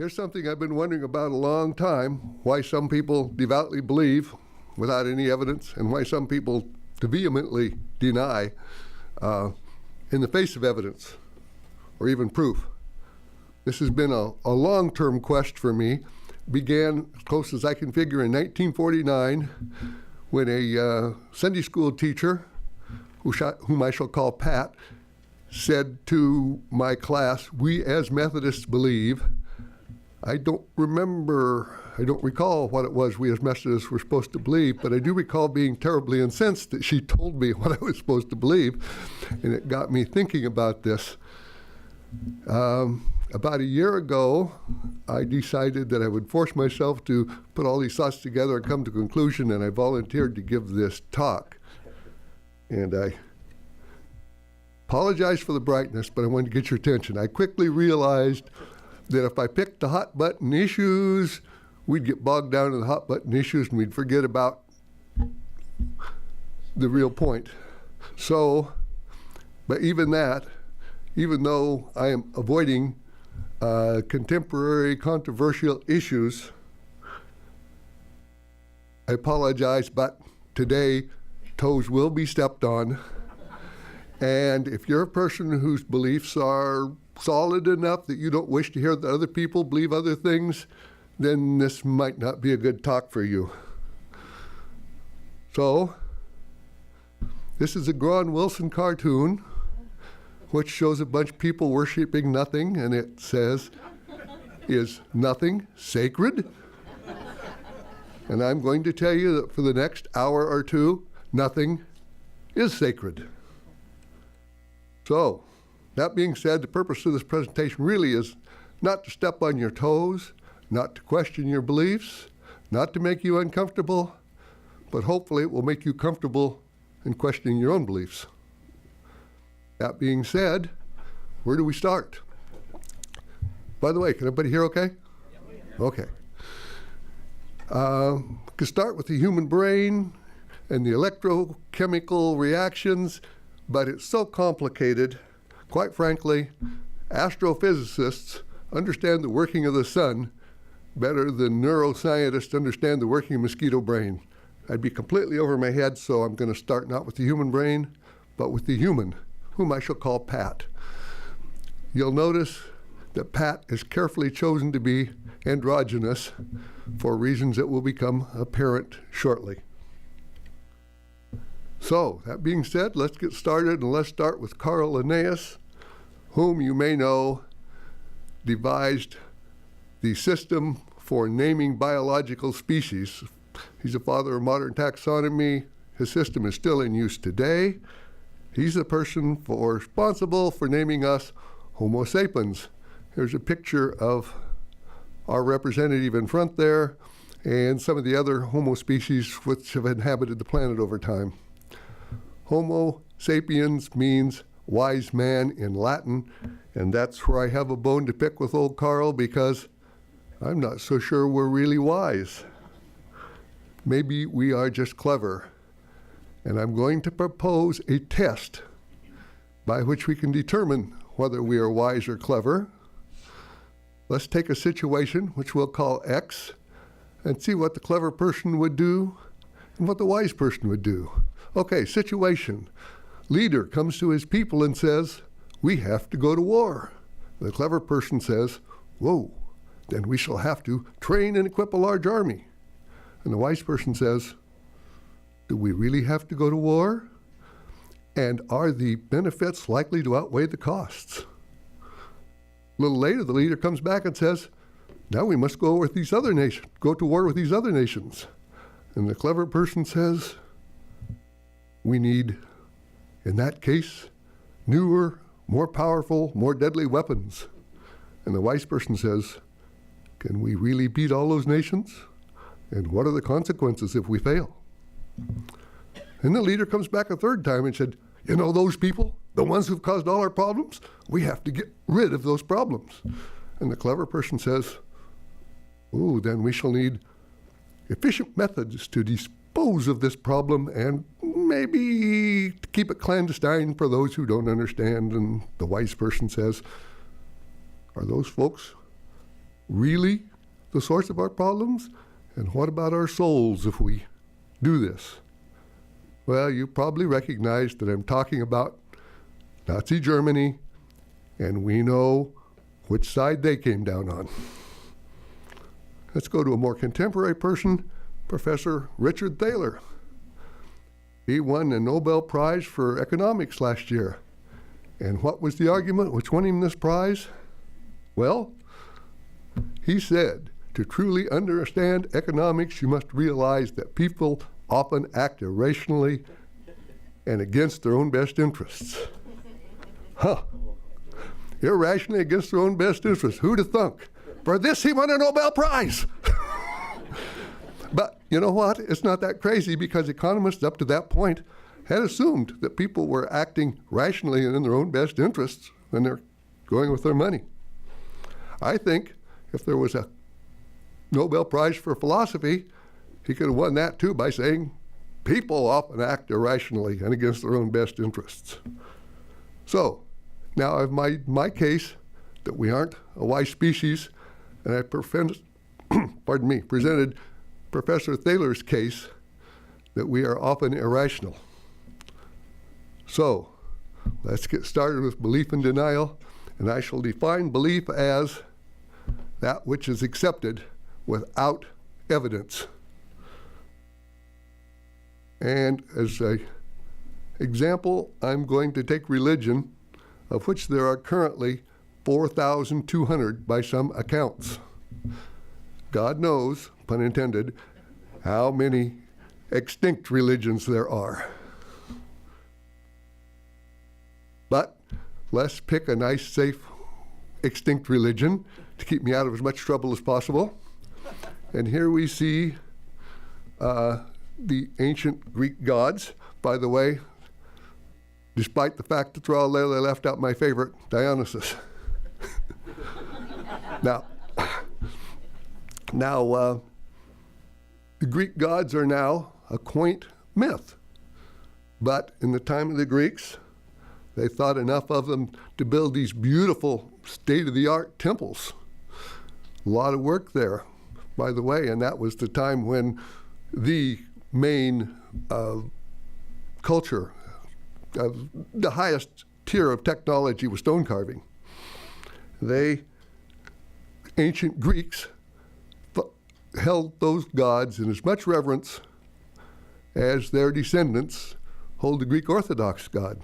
here's something I've been wondering about a long time, why some people devoutly believe without any evidence, and why some people vehemently deny in the face of evidence or even proof. This has been a long-term quest for me. Began, as close as I can figure, in 1949 when a Sunday school teacher, whom I shall call Pat, said to my class, "We as Methodists believe." I don't recall what it was we as Methodists were supposed to believe, but I do recall being terribly incensed that she told me what I was supposed to believe, and it got me thinking about this. About a year ago, I decided that I would force myself to put all these thoughts together and come to a conclusion, and I volunteered to give this talk. And I apologize for the brightness, but I wanted to get your attention. I quickly realized that if I picked the hot button issues, we'd get bogged down in the hot button issues and we'd forget about the real point. So, but even though I am avoiding contemporary controversial issues, I apologize, but today toes will be stepped on. And if you're a person whose beliefs are solid enough that you don't wish to hear that other people believe other things, then this might not be a good talk for you. So, this is a Gron Wilson cartoon, which shows a bunch of people worshiping nothing, and it says, "Is nothing sacred?" And I'm going to tell you that for the next hour or two, nothing is sacred. So, that being said, the purpose of this presentation really is not to step on your toes, not to question your beliefs, not to make you uncomfortable, but hopefully it will make you comfortable in questioning your own beliefs. That being said, where do we start? By the way, can everybody hear okay? Okay. We can start with the human brain and the electrochemical reactions, but it's so complicated. Quite frankly, astrophysicists understand the working of the sun better than neuroscientists understand the working of mosquito brain. I'd be completely over my head, so I'm going to start not with the human brain, but with the human, whom I shall call Pat. You'll notice that Pat is carefully chosen to be androgynous for reasons that will become apparent shortly. So, that being said, let's get started, and let's start with Carl Linnaeus, whom you may know devised the system for naming biological species. He's the father of modern taxonomy. His system is still in use today. He's the person responsible for naming us Homo sapiens. Here's a picture of our representative in front there and some of the other Homo species which have inhabited the planet over time. Homo sapiens means wise man in Latin, and that's where I have a bone to pick with old Carl, because I'm not so sure we're really wise. Maybe we are just clever. And I'm going to propose a test by which we can determine whether we are wise or clever. Let's take a situation which we'll call X and see what the clever person would do and what the wise person would do. Okay, situation. Leader comes to his people and says, "We have to go to war." The clever person says, "Whoa, then we shall have to train and equip a large army." And the wise person says, "Do we really have to go to war? And are the benefits likely to outweigh the costs?" A little later, the leader comes back and says, "Now we must go to war with these other nations." And the clever person says, "We need, in that case, newer, more powerful, more deadly weapons." And the wise person says, "Can we really beat all those nations? And what are the consequences if we fail?" And the leader comes back a third time and said, "You know those people, the ones who've caused all our problems? We have to get rid of those problems." And the clever person says, "Ooh, then we shall need efficient methods to dispose of this problem and maybe keep it clandestine for those who don't understand." And the wise person says, "Are those folks really the source of our problems? And what about our souls if we do this? Well, you probably recognize that I'm talking about Nazi Germany, and we know which side they came down on. Let's go to a more contemporary person, Professor Richard Thaler. He won a Nobel Prize for economics last year. And what was the argument which won him this prize? Well, he said, to truly understand economics, you must realize that people often act irrationally and against their own best interests. Huh. Irrationally against their own best interests. Who'd have thunk? For this, he won a Nobel Prize. But you know what? It's not that crazy, because economists up to that point had assumed that people were acting rationally and in their own best interests when they're going with their money. I think if there was a Nobel Prize for philosophy, he could have won that too by saying people often act irrationally and against their own best interests. So now I've made my case that we aren't a wise species, and I presented Professor Thaler's case that we are often irrational. So let's get started with belief and denial, and I shall define belief as that which is accepted without evidence. And as an example, I'm going to take religion, of which there are currently 4,200 by some accounts. God knows, pun intended, how many extinct religions there are. But let's pick a nice, safe, extinct religion to keep me out of as much trouble as possible. And here we see the ancient Greek gods. By the way, despite the fact that they're all there, they left out my favorite, Dionysus. Now, the Greek gods are now a quaint myth. But in the time of the Greeks, they thought enough of them to build these beautiful state-of-the-art temples. A lot of work there, by the way, and that was the time when the main culture, the highest tier of technology was stone carving. Ancient Greeks held those gods in as much reverence as their descendants hold the Greek Orthodox God.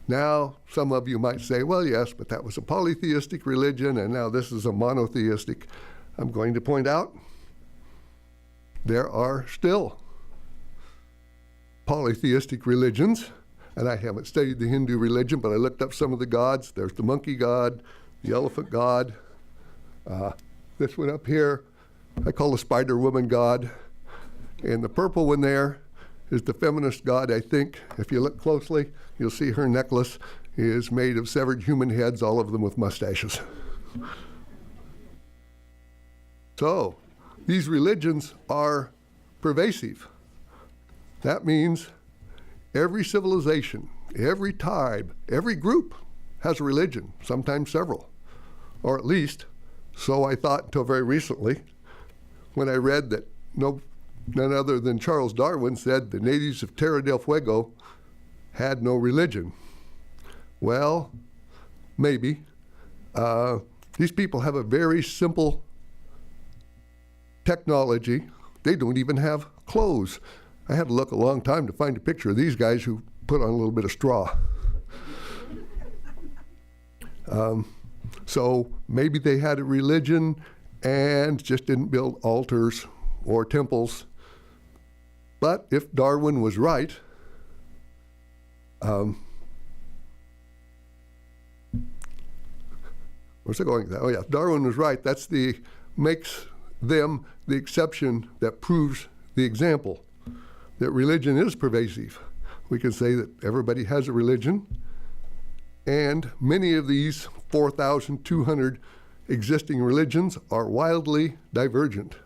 Now, some of you might say, well, yes, but that was a polytheistic religion, and now this is a monotheistic. I'm going to point out there are still polytheistic religions, and I haven't studied the Hindu religion, but I looked up some of the gods. There's the monkey god, the elephant god, this one up here I call the Spider Woman god, and the purple one there is the feminist god, I think. If you look closely, you'll see her necklace is made of severed human heads, all of them with mustaches. So, these religions are pervasive. That means every civilization, every tribe, every group has a religion, sometimes several. Or at least, so I thought until very recently, when I read that none other than Charles Darwin said the natives of Terra del Fuego had no religion. Well, maybe. These people have a very simple technology. They don't even have clothes. I had to look a long time to find a picture of these guys who put on a little bit of straw. So maybe they had a religion and just didn't build altars or temples. But if Darwin was right, where's it going? Oh yeah, Darwin was right. Makes them the exception that proves the example, that religion is pervasive. We can say that everybody has a religion, and many of these 4,200 existing religions are wildly divergent.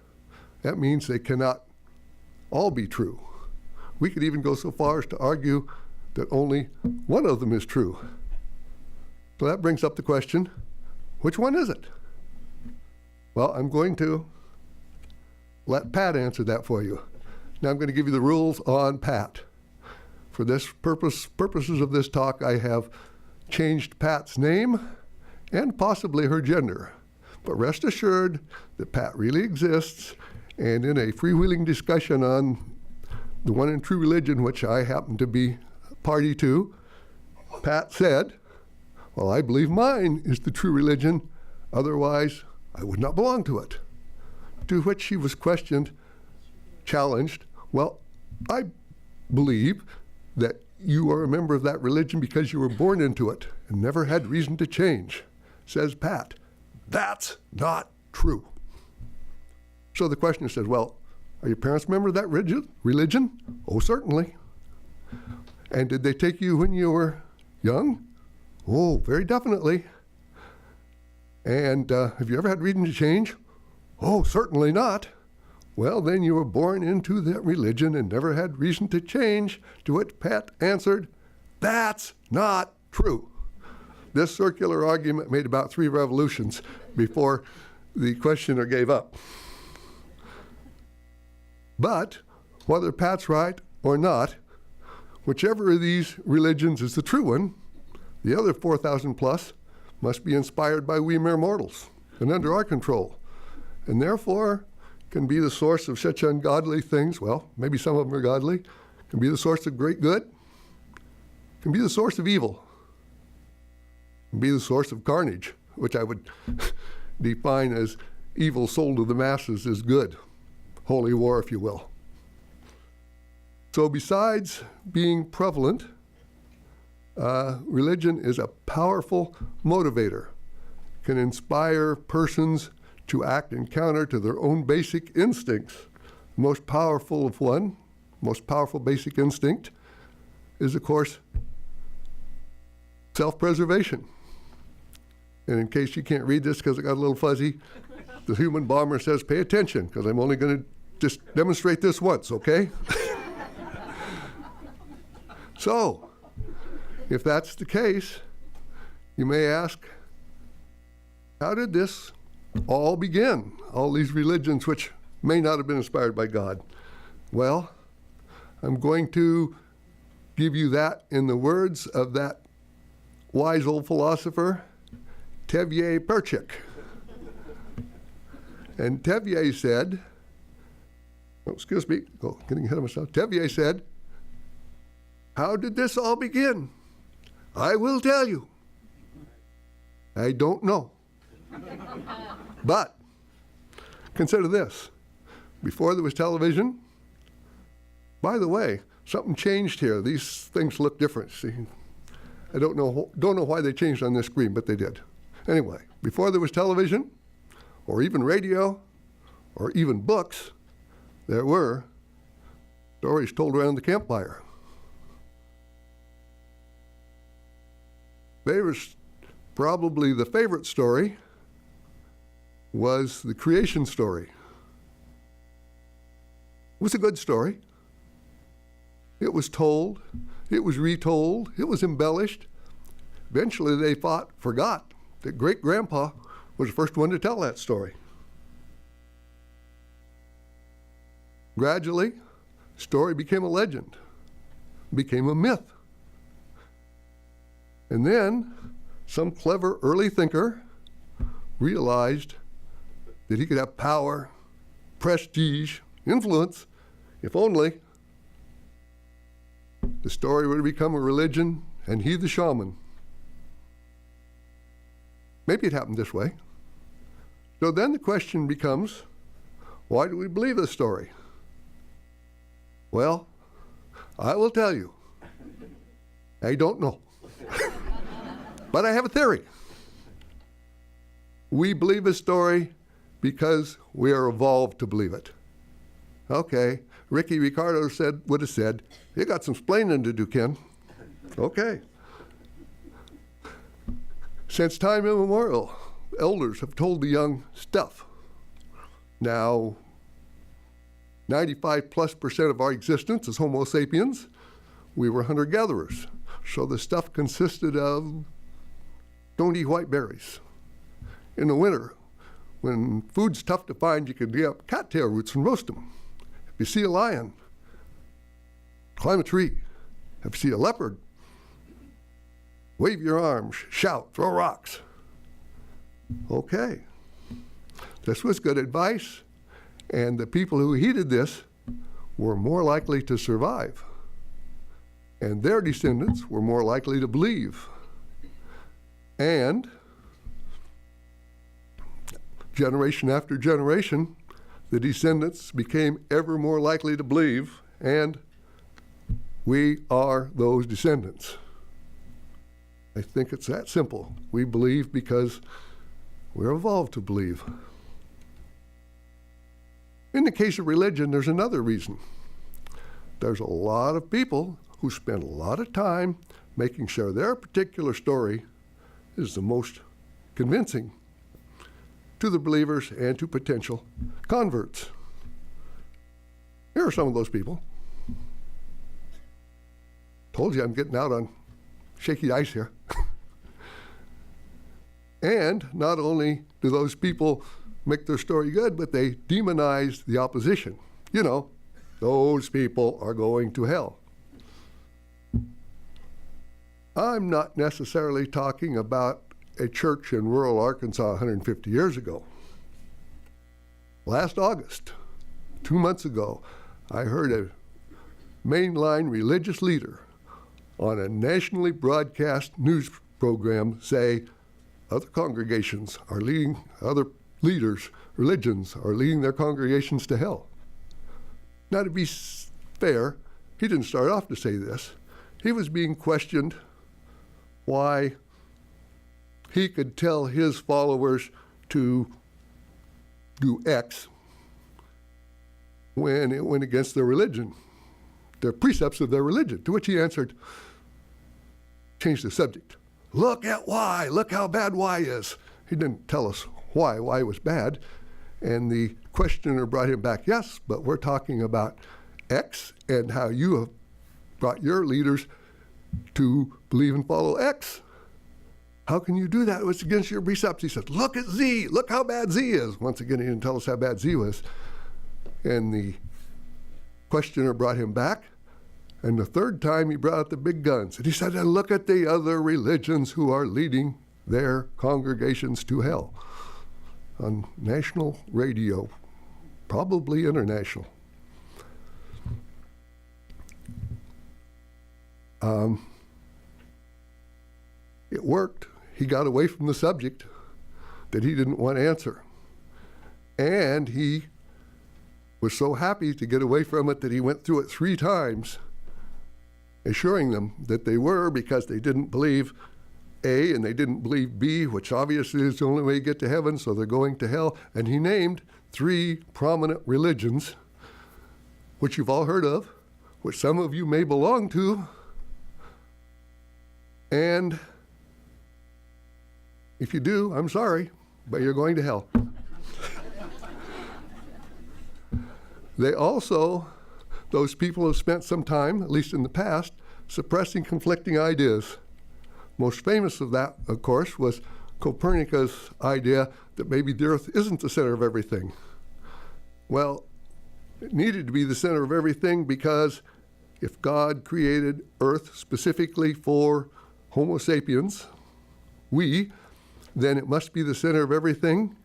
That means they cannot all be true. We could even go so far as to argue that only one of them is true. So that brings up the question, which one is it? Well, I'm going to let Pat answer that for you. Now I'm going to give you the rules on Pat. For this purposes of this talk, I have changed Pat's name and possibly her gender. But rest assured that Pat really exists, and in a freewheeling discussion on the one and true religion, which I happen to be party to, Pat said, well, I believe mine is the true religion, otherwise I would not belong to it. To which she was questioned, challenged, well, I believe that you are a member of that religion because you were born into it and never had reason to change. Says Pat, that's not true. So the questioner says, well, are your parents a member of that religion? Oh, certainly. And did they take you when you were young? Oh, very definitely. And have you ever had reason to change? Oh, certainly not. Well, then you were born into that religion and never had reason to change, to which Pat answered, that's not true. This circular argument made about 3 revolutions before the questioner gave up. But whether Pat's right or not, whichever of these religions is the true one, the other 4,000 plus must be inspired by we mere mortals and under our control, and therefore can be the source of such ungodly things. Well, maybe some of them are godly, can be the source of great good, can be the source of evil, can be the source of carnage, which I would define as evil sold to the masses as good. Holy war, if you will. So besides being prevalent, religion is a powerful motivator, can inspire persons to act in counter to their own basic instincts. The most powerful basic instinct is, of course, self-preservation. And in case you can't read this because it got a little fuzzy, the human bomber says, pay attention, because I'm only going to just demonstrate this once, okay? So, if that's the case, you may ask, how did this all begin? All these religions which may not have been inspired by God. Well, I'm going to give you that in the words of that wise old philosopher, Tevye Perchik. And Tevye said, getting ahead of myself. Tevye said, how did this all begin? I will tell you. I don't know. But consider this. Before there was television, by the way, something changed here. These things look different. See, I don't know why they changed on this screen, but they did. Anyway, before there was television, or even radio, or even books, there were stories told around the campfire. Probably the favorite story was the creation story. It was a good story. It was told, it was retold, it was embellished. Eventually they forgot that great-grandpa was the first one to tell that story. Gradually, the story became a legend, became a myth. And then some clever early thinker realized that he could have power, prestige, influence, if only the story would become a religion and he the shaman. Maybe it happened this way. So then the question becomes, why do we believe this story? Well, I will tell you, I don't know. But I have a theory. We believe a story because we are evolved to believe it. Okay, Ricky Ricardo would have said, you got some splaining to do, Ken. Okay. Since time immemorial, elders have told the young stuff. Now, 95+% of our existence as Homo sapiens, we were hunter-gatherers. So the stuff consisted of, don't eat white berries. In the winter, When food's tough to find, you can dig up cattail roots and roast them. If you see a lion, climb a tree. If you see a leopard, wave your arms, shout, throw rocks. Okay. This was good advice, and the people who heeded this were more likely to survive, and their descendants were more likely to believe. And generation after generation, the descendants became ever more likely to believe, and we are those descendants. I think it's that simple. We believe because we're evolved to believe. In the case of religion, there's another reason. There's a lot of people who spend a lot of time making sure their particular story is the most convincing to the believers and to potential converts. Here are some of those people. Told you I'm getting out on shaky ice here. And not only do those people make their story good, but they demonize the opposition. You know, those people are going to hell. I'm not necessarily talking about a church in rural Arkansas 150 years ago. Last August, 2 months ago, I heard a mainline religious leader on a nationally broadcast news program say other congregations are leading, other leaders, religions are leading their congregations to hell. Now, to be fair, he didn't start off to say this. He was being questioned why he could tell his followers to do X when it went against their religion, their precepts of their religion. To which he answered, change the subject. Look at Y, look how bad Y is. He didn't tell us why Y was bad. And the questioner brought him back, yes, but we're talking about X and how you have brought your leaders to believe and follow X. How can you do that? It's against your precepts. He said, look at Z, look how bad Z is. Once again, he didn't tell us how bad Z was. And the questioner brought him back. And the third time he brought out the big guns. And he said, and look at the other religions who are leading their congregations to hell. On national radio, probably international. It worked. He got away from the subject that he didn't want to answer. And he was so happy to get away from it that he went through it 3 times, assuring them that they were, because they didn't believe A and they didn't believe B, which obviously is the only way you get to heaven, so they're going to hell. And he named 3 prominent religions, which you've all heard of, which some of you may belong to. And if you do, I'm sorry, but you're going to hell. They also, those people have spent some time, at least in the past, suppressing conflicting ideas. Most famous of that, of course, was Copernicus' idea that maybe the Earth isn't the center of everything. Well, it needed to be the center of everything because if God created Earth specifically for Homo sapiens, then it must be the center of everything,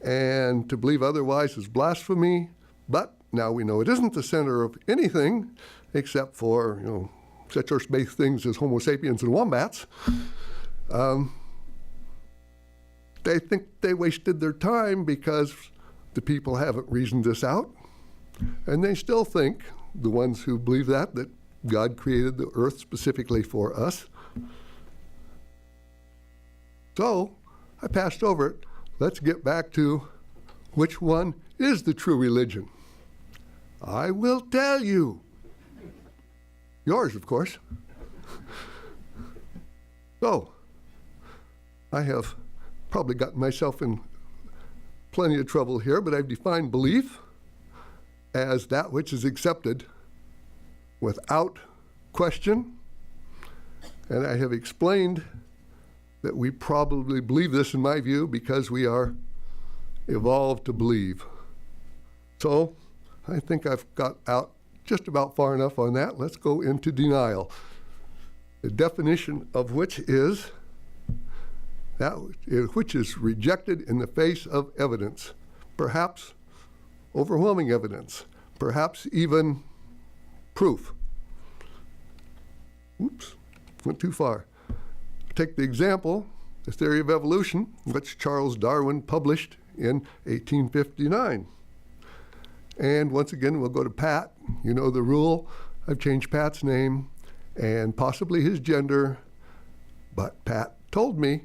and to believe otherwise is blasphemy. But now we know it isn't the center of anything except for, such earth-based things as Homo sapiens and wombats. They think they wasted their time because the people haven't reasoned this out. And they still think, the ones who believe that God created the earth specifically for us. So I passed over it. Let's get back to which one is the true religion. I will tell you. Yours, of course. So, I have probably gotten myself in plenty of trouble here, but I've defined belief as that which is accepted without question. And I have explained that we probably believe this, in my view, because we are evolved to believe. So I think I've got out just about far enough on that. Let's go into denial. The definition of which is that which is rejected in the face of evidence, perhaps overwhelming evidence, perhaps even proof. Oops, went too far. Take the example, the theory of evolution, which Charles Darwin published in 1859. And once again, we'll go to Pat. You know the rule. I've changed Pat's name and possibly his gender, but Pat told me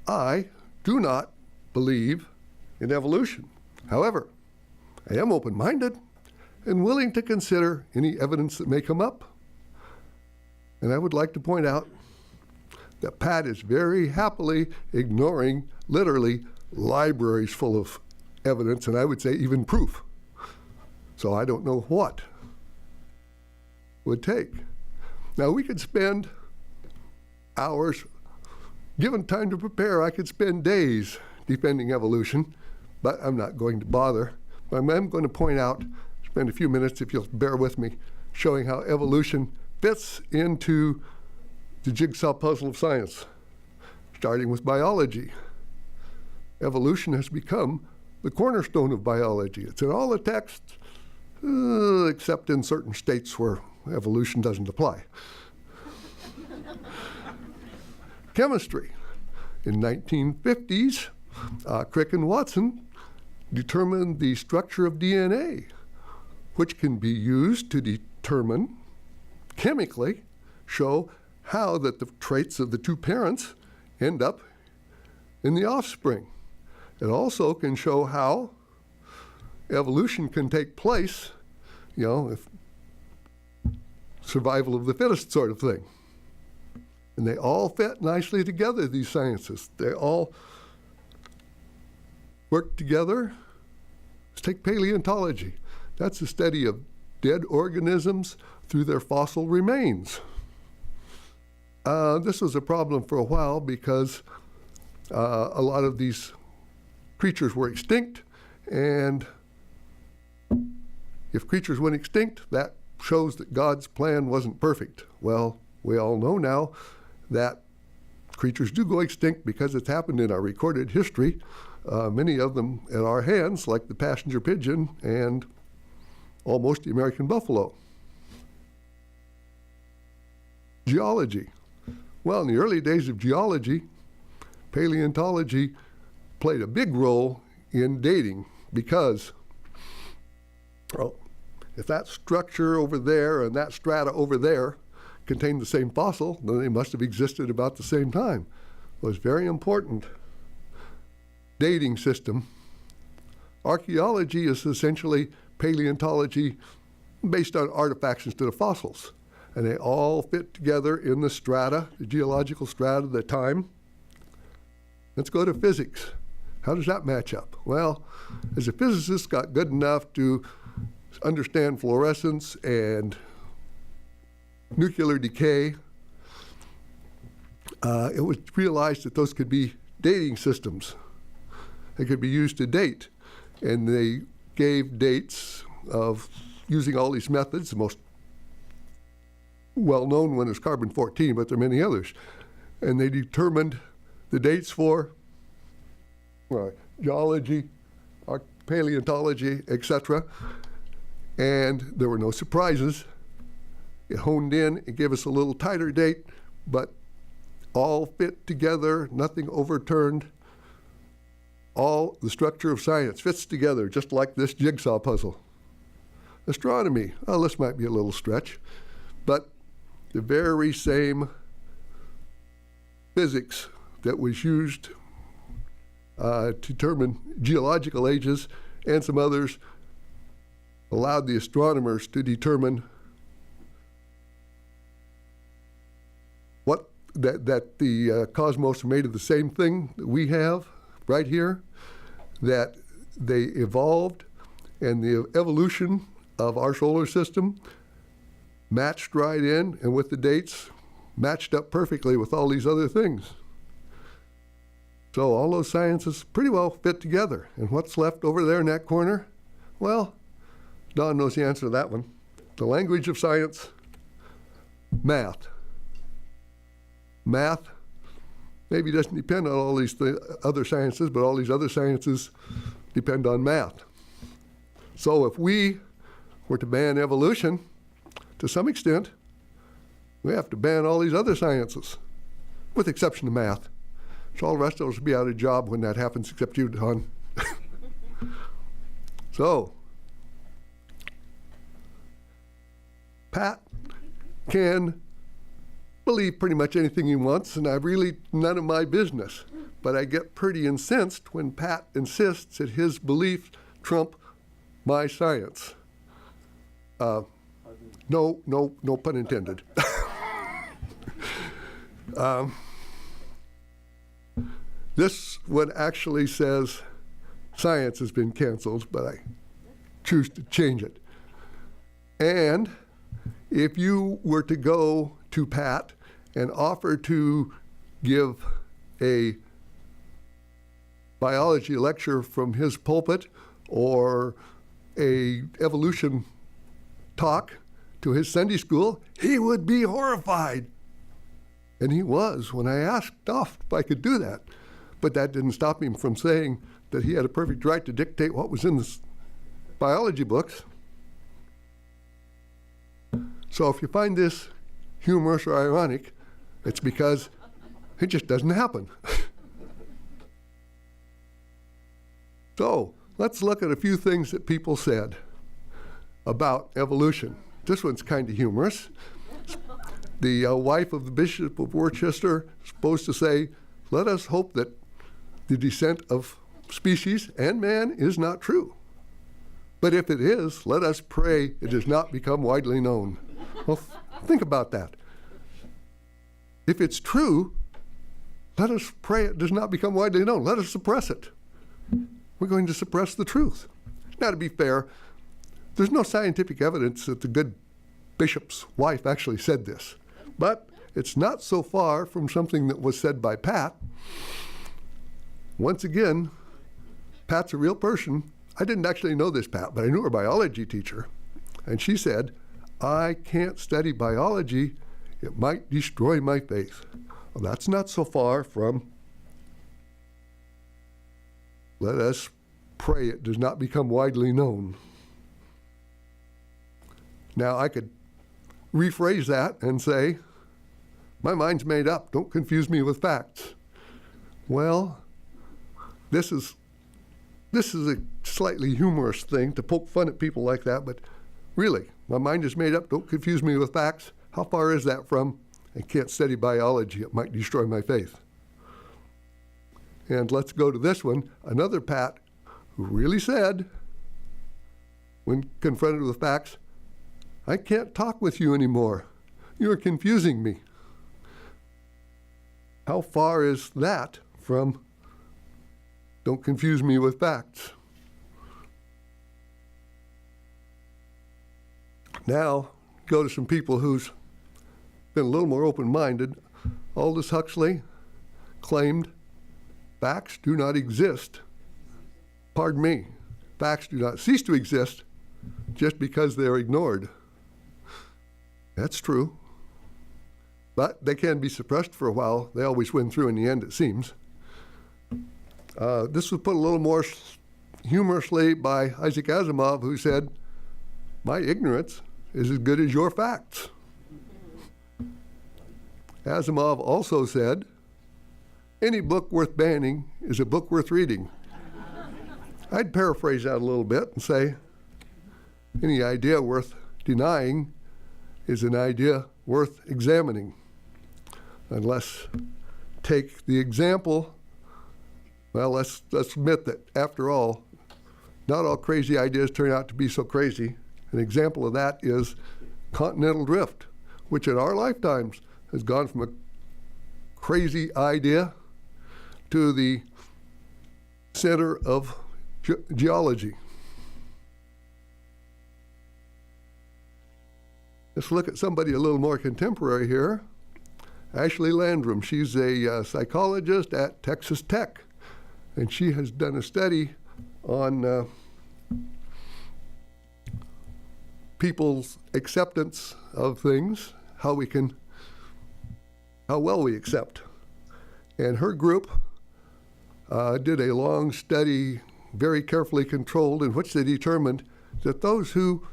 I do not believe in evolution. However, I am open-minded and willing to consider any evidence that may come up. And I would like to point out that Pat is very happily ignoring literally libraries full of evidence, and I would say even proof. So I don't know what would take. Now we could spend hours, given time to prepare, I could spend days defending evolution, but I'm not going to bother. But I'm going to point out, spend a few minutes, if you'll bear with me, showing how evolution fits into the jigsaw puzzle of science, starting with biology. Evolution has become the cornerstone of biology. It's in all the texts, except in certain states where evolution doesn't apply. Chemistry. In 1950s, Crick and Watson determined the structure of DNA, which can be used to determine, chemically, show how that the traits of the two parents end up in the offspring. It also can show how evolution can take place, if survival of the fittest sort of thing. And they all fit nicely together, these sciences. They all work together. Let's take paleontology. That's the study of dead organisms through their fossil remains. This was a problem for a while because a lot of these creatures were extinct, and if creatures went extinct, that shows that God's plan wasn't perfect. Well, we all know now that creatures do go extinct because it's happened in our recorded history, many of them at our hands, like the passenger pigeon and almost the American buffalo. Geology. Well, in the early days of geology, paleontology played a big role in dating because, well, if that structure over there and that strata over there contained the same fossil, then they must have existed about the same time. It was very important dating system. Archaeology is essentially paleontology based on artifacts instead of fossils. And they all fit together in the strata, the geological strata of the time. Let's go to physics. How does that match up? Well, as a physicist got good enough to understand fluorescence and nuclear decay, it was realized that those could be dating systems. They could be used to date. And they gave dates of using all these methods. The most well-known one is carbon-14, but there are many others. And they determined the dates for geology, paleontology, etc. And there were no surprises. It honed in, it gave us a little tighter date, but all fit together, nothing overturned. All the structure of science fits together, just like this jigsaw puzzle. Astronomy, this might be a little stretch, but the very same physics that was used to determine geological ages and some others allowed the astronomers to determine what that the cosmos made of the same thing that we have right here, that they evolved, and the evolution of our solar system matched right in, and with the dates matched up perfectly with all these other things. So all those sciences pretty well fit together. And what's left over there in that corner? Well, Don knows the answer to that one. The language of science, math. Math maybe doesn't depend on all these other sciences, but all these other sciences depend on math. So if we were to ban evolution, to some extent, we have to ban all these other sciences, with the exception of math. So all the rest of us will be out of job when that happens, except you, Don. So, Pat can believe pretty much anything he wants, and I really, none of my business. But I get pretty incensed when Pat insists that his beliefs trump my science. No pun intended. This one actually says science has been canceled, but I choose to change it. And if you were to go to Pat and offer to give a biology lecture from his pulpit or a evolution talk to his Sunday school, he would be horrified. And he was when I asked if I could do that. But that didn't stop him from saying that he had a perfect right to dictate what was in the biology books. So if you find this humorous or ironic, it's because it just doesn't happen. So let's look at a few things that people said about evolution. This one's kind of humorous. The wife of the Bishop of Worcester is supposed to say, "Let us hope that the descent of species and man is not true. But if it is, let us pray it does not become widely known." Well, think about that. If it's true, let us pray it does not become widely known. Let us suppress it. We're going to suppress the truth. Now, to be fair, there's no scientific evidence that the good bishop's wife actually said this. But it's not so far from something that was said by Pat. Once again, Pat's a real person. I didn't actually know this Pat, but I knew her biology teacher. And she said, "I can't study biology. It might destroy my faith." Well, that's not so far from, "Let us pray it does not become widely known." Now, I could rephrase that and say, "My mind's made up. Don't confuse me with facts." Well, this is a slightly humorous thing to poke fun at people like that, but really, my mind is made up. Don't confuse me with facts. How far is that from, "I can't study biology. It might destroy my faith"? And let's go to this one. Another Pat who really said, when confronted with facts, "I can't talk with you anymore. You're confusing me." How far is that from, "Don't confuse me with facts"? Now, go to some people who's been a little more open-minded. Aldous Huxley claimed facts do not exist. Pardon me, facts do not cease to exist just because they're ignored. That's true. But they can be suppressed for a while. They always win through in the end, it seems. This was put a little more humorously by Isaac Asimov, who said, "My ignorance is as good as your facts." Asimov also said, "Any book worth banning is a book worth reading." I'd paraphrase that a little bit and say, any idea worth denying is an idea worth examining. And let's take the example. Well, let's admit that, after all, not all crazy ideas turn out to be so crazy. An example of that is continental drift, which in our lifetimes has gone from a crazy idea to the center of geology. Let's look at somebody a little more contemporary here. Ashley Landrum. She's a psychologist at Texas Tech, and she has done a study on people's acceptance of things, how well we accept. And her group did a long study, very carefully controlled, in which they determined that those who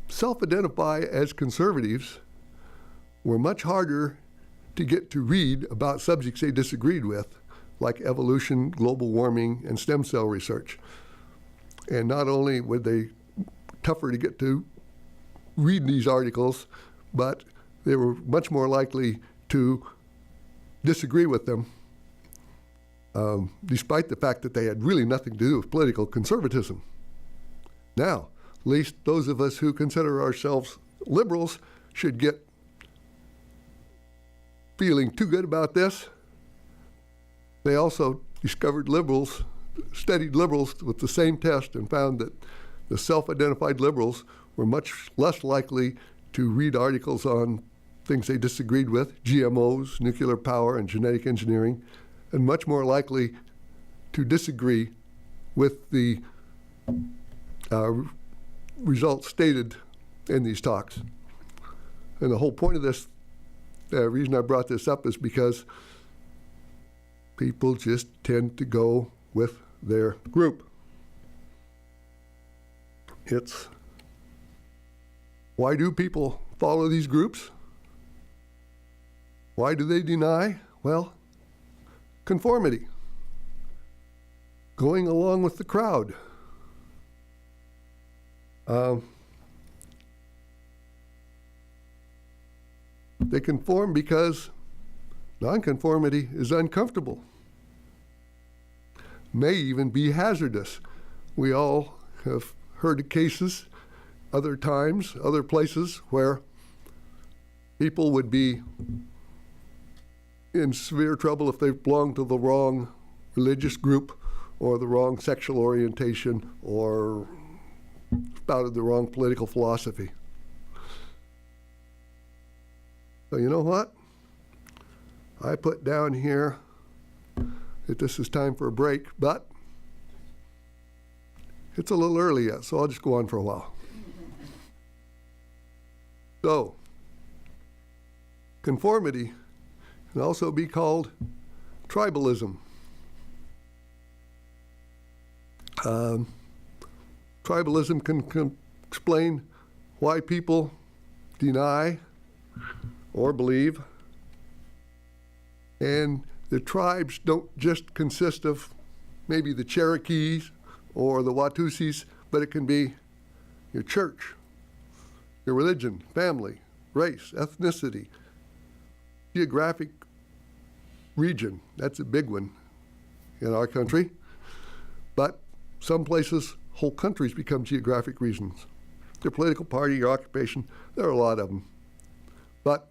self-identify as conservatives were much harder to get to read about subjects they disagreed with, like evolution, global warming, and stem cell research. And not only were they tougher to get to read these articles, but they were much more likely to disagree with them, despite the fact that they had really nothing to do with political conservatism. Now, at least those of us who consider ourselves liberals should get feeling too good about this. They also studied liberals with the same test and found that the self-identified liberals were much less likely to read articles on things they disagreed with, GMOs, nuclear power, and genetic engineering, and much more likely to disagree with the results stated in these talks. And the whole point of this, the reason I brought this up is because people just tend to go with their group. It's, why do people follow these groups? Why do they deny? Well, conformity. Going along with the crowd. They conform because nonconformity is uncomfortable, may even be hazardous. We all have heard of cases, other times, other places where people would be in severe trouble if they belonged to the wrong religious group or the wrong sexual orientation or spouted the wrong political philosophy. So you know what? I put down here that this is time for a break, but it's a little early yet, so I'll just go on for a while. So, conformity can also be called tribalism. Tribalism can explain why people deny or believe. And the tribes don't just consist of maybe the Cherokees or the Watusis, but it can be your church, your religion, family, race, ethnicity, geographic region. That's a big one in our country. But some places, whole countries become geographic regions. Your political party, your occupation, there are a lot of them. But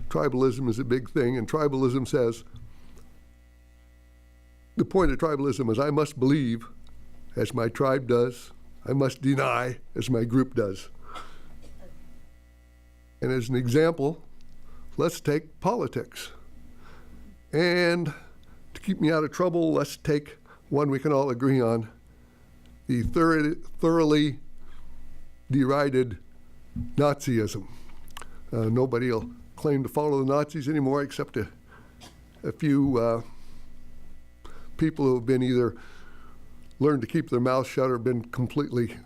tribalism is a big thing, and tribalism says, the point of tribalism is I must believe as my tribe does, I must deny as my group does. And as an example, let's take politics. And to keep me out of trouble, let's take one we can all agree on, the thoroughly derided Nazism. Nobody will claim to follow the Nazis anymore except a few people who have been either learned to keep their mouths shut or been completely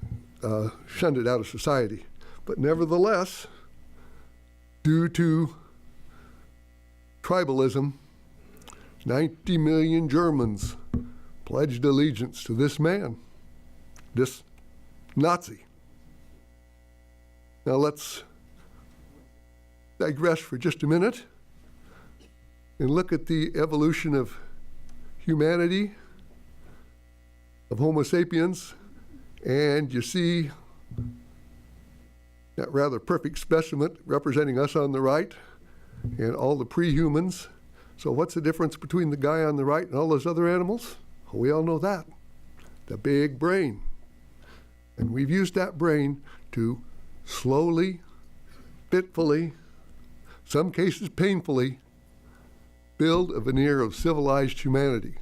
shunted out of society. But nevertheless, due to tribalism, 90 million Germans pledged allegiance to this man, this Nazi. Now let's digress for just a minute and look at the evolution of humanity, of Homo sapiens, and you see that rather perfect specimen representing us on the right and all the pre-humans. So what's the difference between the guy on the right and all those other animals? Well, we all know that, the big brain. And we've used that brain to slowly, fitfully, some cases painfully, build a veneer of civilized humanity.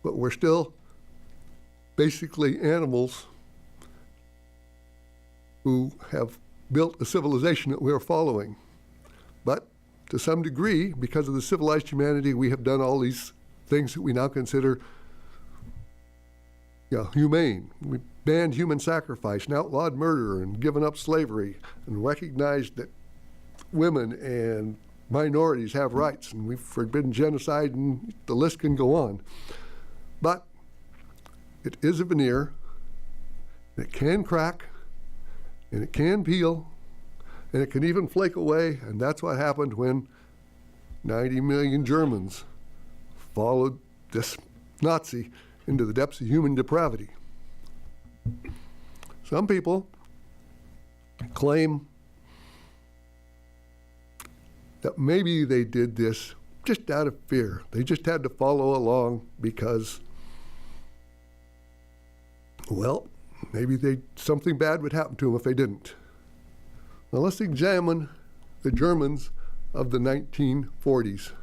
But we're still basically animals who have built a civilization that we're following. But to some degree, because of the civilized humanity, we have done all these things that we now consider humane. We banned human sacrifice and outlawed murder and given up slavery and recognized that women and minorities have rights, and we've forbidden genocide, and the list can go on. But it is a veneer, and it can crack, and it can peel, and it can even flake away, and that's what happened when 90 million Germans followed this Nazi into the depths of human depravity. Some people claim that maybe they did this just out of fear. They just had to follow along because, well, maybe something bad would happen to them if they didn't. Now let's examine the Germans of the 1940s.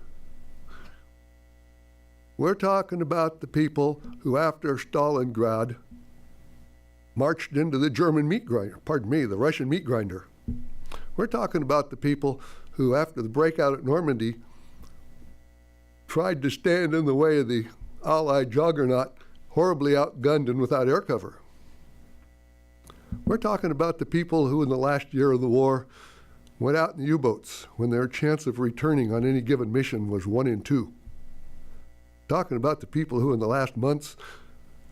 We're talking about the people who, after Stalingrad, marched into the Russian meat grinder. We're talking about the people who, after the breakout at Normandy, tried to stand in the way of the Allied juggernaut, horribly outgunned and without air cover. We're talking about the people who, in the last year of the war, went out in the U-boats when their chance of returning on any given mission was 1 in 2. Talking about the people who, in the last months,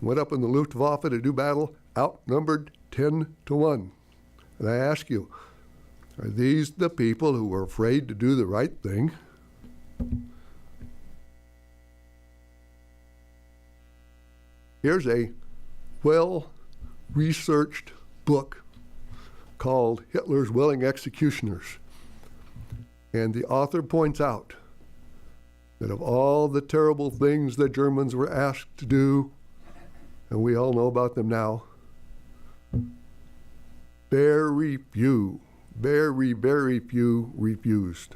went up in the Luftwaffe to do battle, outnumbered 10 to 1. And I ask you, are these the people who were afraid to do the right thing? Here's a well-researched book called Hitler's Willing Executioners. And the author points out that of all the terrible things the Germans were asked to do, and we all know about them now, very few refused.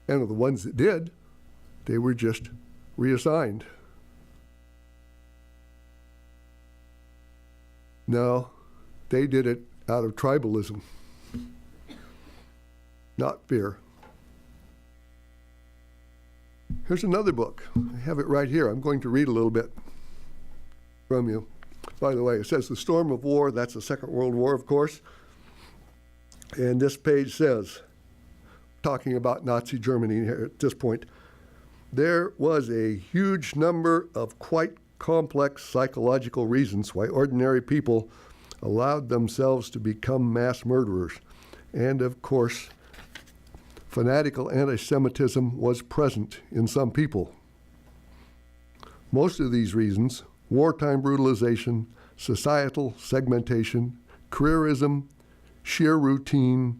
And of the ones that did, they were just reassigned. No, they did it out of tribalism, not fear. Here's another book. I have it right here. I'm going to read a little bit from you. By the way, it says The Storm of War. That's the Second World War, of course. And this page says, talking about Nazi Germany here at this point, there was a huge number of quite complex psychological reasons why ordinary people allowed themselves to become mass murderers. And of course, fanatical anti-Semitism was present in some people. Most of these reasons, wartime brutalization, societal segmentation, careerism, sheer routine,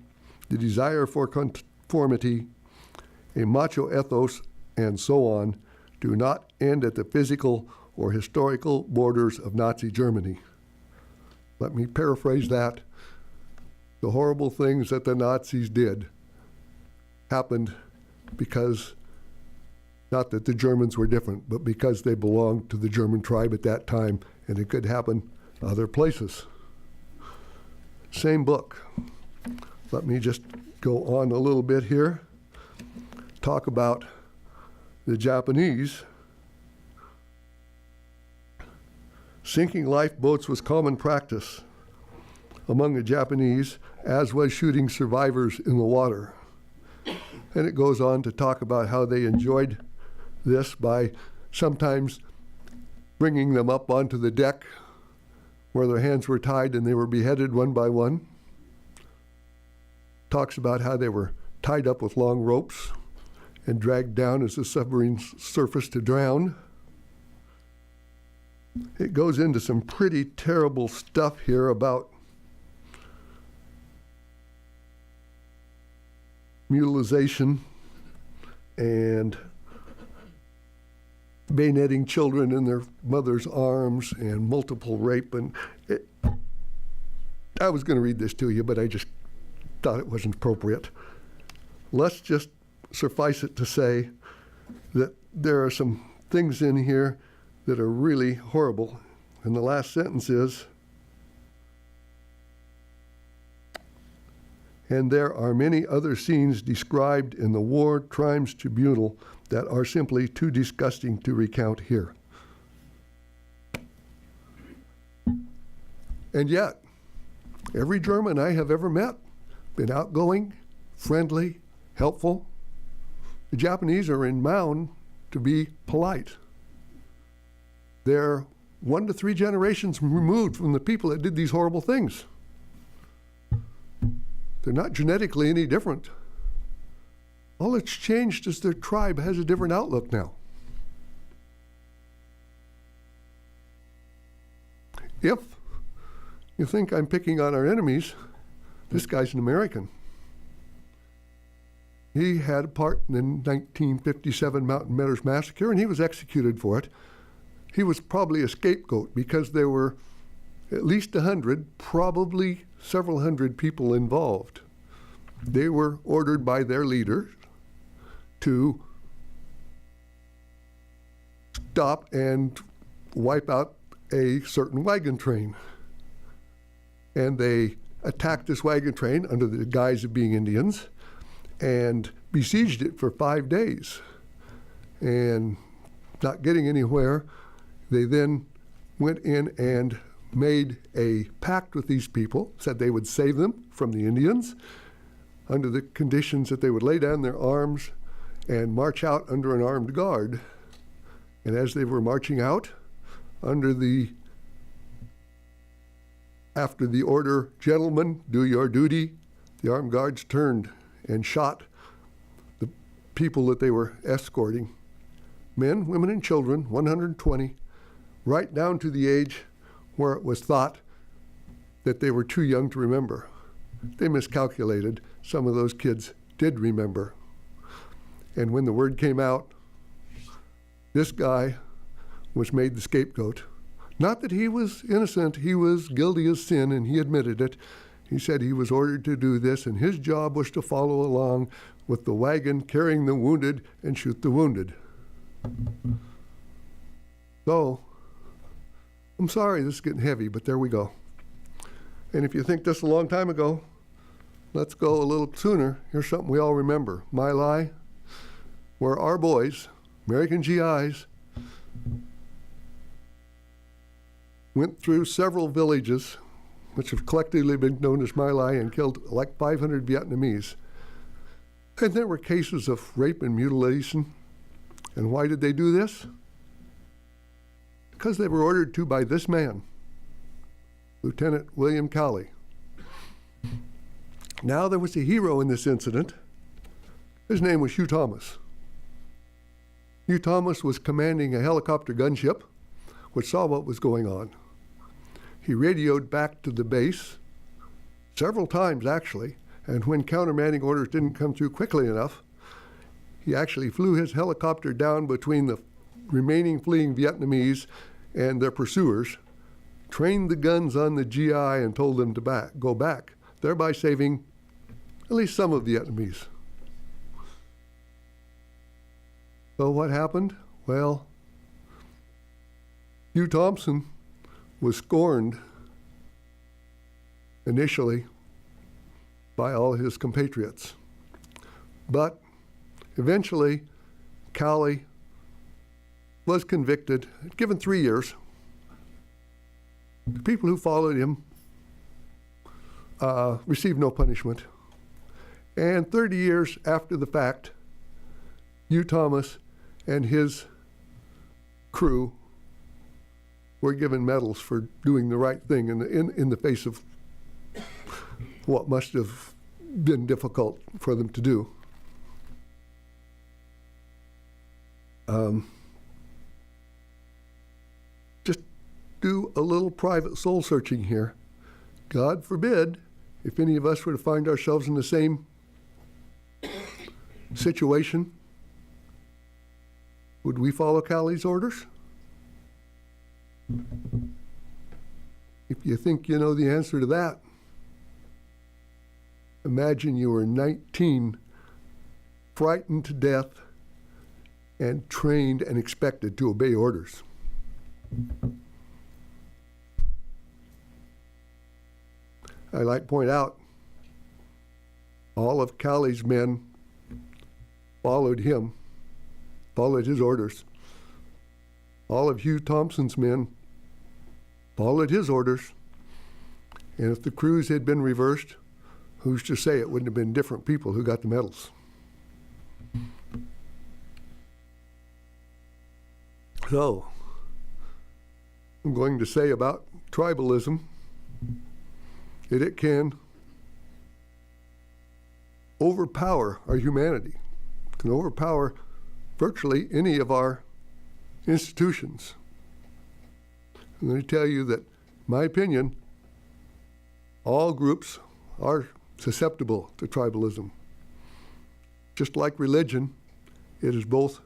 the desire for conformity, a macho ethos, and so on, do not end at the physical or historical borders of Nazi Germany. Let me paraphrase that. The horrible things that the Nazis did happened because, not that the Germans were different, but because they belonged to the German tribe at that time, and it could happen other places. Same book. Let me just go on a little bit here. Talk about the Japanese. Sinking lifeboats was common practice among the Japanese, as was shooting survivors in the water. And it goes on to talk about how they enjoyed this by sometimes bringing them up onto the deck where their hands were tied and they were beheaded one by one. Talks about how they were tied up with long ropes and dragged down as the submarine surfaced to drown. It goes into some pretty terrible stuff here about mutilization and bayoneting children in their mother's arms and multiple rape. And I was going to read this to you, but I just thought it wasn't appropriate. Let's just suffice it to say that there are some things in here that are really horrible. And the last sentence is, and there are many other scenes described in the War Crimes Tribunal that are simply too disgusting to recount here. And yet, every German I have ever met, been outgoing, friendly, helpful. The Japanese are renowned to be polite. They're 1 to 3 generations removed from the people that did these horrible things. They're not genetically any different. All that's changed is their tribe has a different outlook now. If you think I'm picking on our enemies, this guy's an American. He had a part in the 1957 Mountain Meadows Massacre, and he was executed for it. He was probably a scapegoat because there were at least 100, probably several hundred people involved. They were ordered by their leader to stop and wipe out a certain wagon train. And they attacked this wagon train under the guise of being Indians and besieged it for 5 days. And not getting anywhere, they then went in and made a pact with these people, said they would save them from the Indians under the conditions that they would lay down their arms and march out under an armed guard. And as they were marching out, after the order, "Gentlemen, do your duty," the armed guards turned and shot the people that they were escorting. Men, women, and children, 120, right down to the age where it was thought that they were too young to remember. They miscalculated. Some of those kids did remember. And when the word came out, this guy was made the scapegoat. Not that he was innocent, he was guilty of sin, and he admitted it. He said he was ordered to do this, and his job was to follow along with the wagon carrying the wounded and shoot the wounded. So, I'm sorry this is getting heavy, but there we go. And if you think this is a long time ago, let's go a little sooner. Here's something we all remember. My Lai, where our boys, American GIs, went through several villages, which have collectively been known as My Lai, and killed like 500 Vietnamese. And there were cases of rape and mutilation. And why did they do this? Because they were ordered to by this man, Lieutenant William Cowley. Now there was a hero in this incident. His name was Hugh Thomas. Hugh Thomas was commanding a helicopter gunship, which saw what was going on. He radioed back to the base several times, actually, and when countermanding orders didn't come through quickly enough, he actually flew his helicopter down between the remaining fleeing Vietnamese and their pursuers, trained the guns on the GI and told them to go back, thereby saving at least some of the Vietnamese. So what happened? Well, Hugh Thompson was scorned initially by all his compatriots. But eventually, Cowley was convicted, given 3 years. The people who followed him received no punishment. And 30 years after the fact, Hugh Thomas and his crew were given medals for doing the right thing in the face of what must have been difficult for them to do. Just do a little private soul searching here. God forbid, if any of us were to find ourselves in the same situation, would we follow Cowley's orders? If you think you know the answer to that, Imagine you were 19, frightened to death, and trained and expected to obey orders. I'd like to point out, all of Callie's men followed him, followed his orders. All of Hugh Thompson's men followed his orders. And if the crews had been reversed, who's to say it wouldn't have been different people who got the medals? So, I'm going to say about tribalism that it can overpower our humanity, can overpower virtually any of our institutions. I'm going to tell you that, in my opinion, all groups are susceptible to tribalism. Just like religion, it is both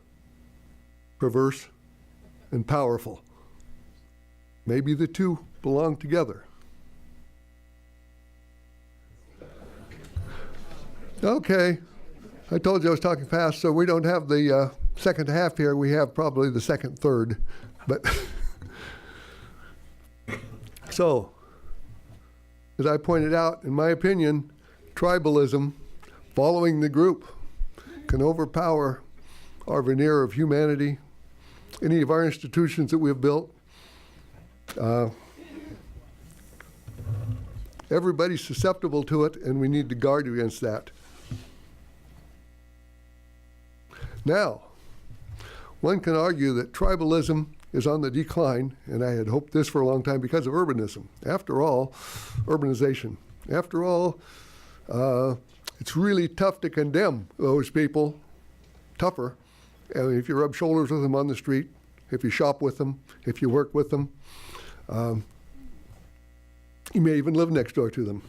perverse and powerful. Maybe the two belong together. Okay, I told you I was talking fast, so we don't have the second half here. We have probably the second third. But so, as I pointed out, in my opinion, tribalism, following the group, can overpower our veneer of humanity, any of our institutions that we have built. Everybody's susceptible to it, and we need to guard against that. Now, one can argue that tribalism is on the decline, and I had hoped this for a long time because of urbanism. After all, urbanization. After all, it's really tough to condemn those people, tougher. And if you rub shoulders with them on the street, if you shop with them, if you work with them, you may even live next door to them.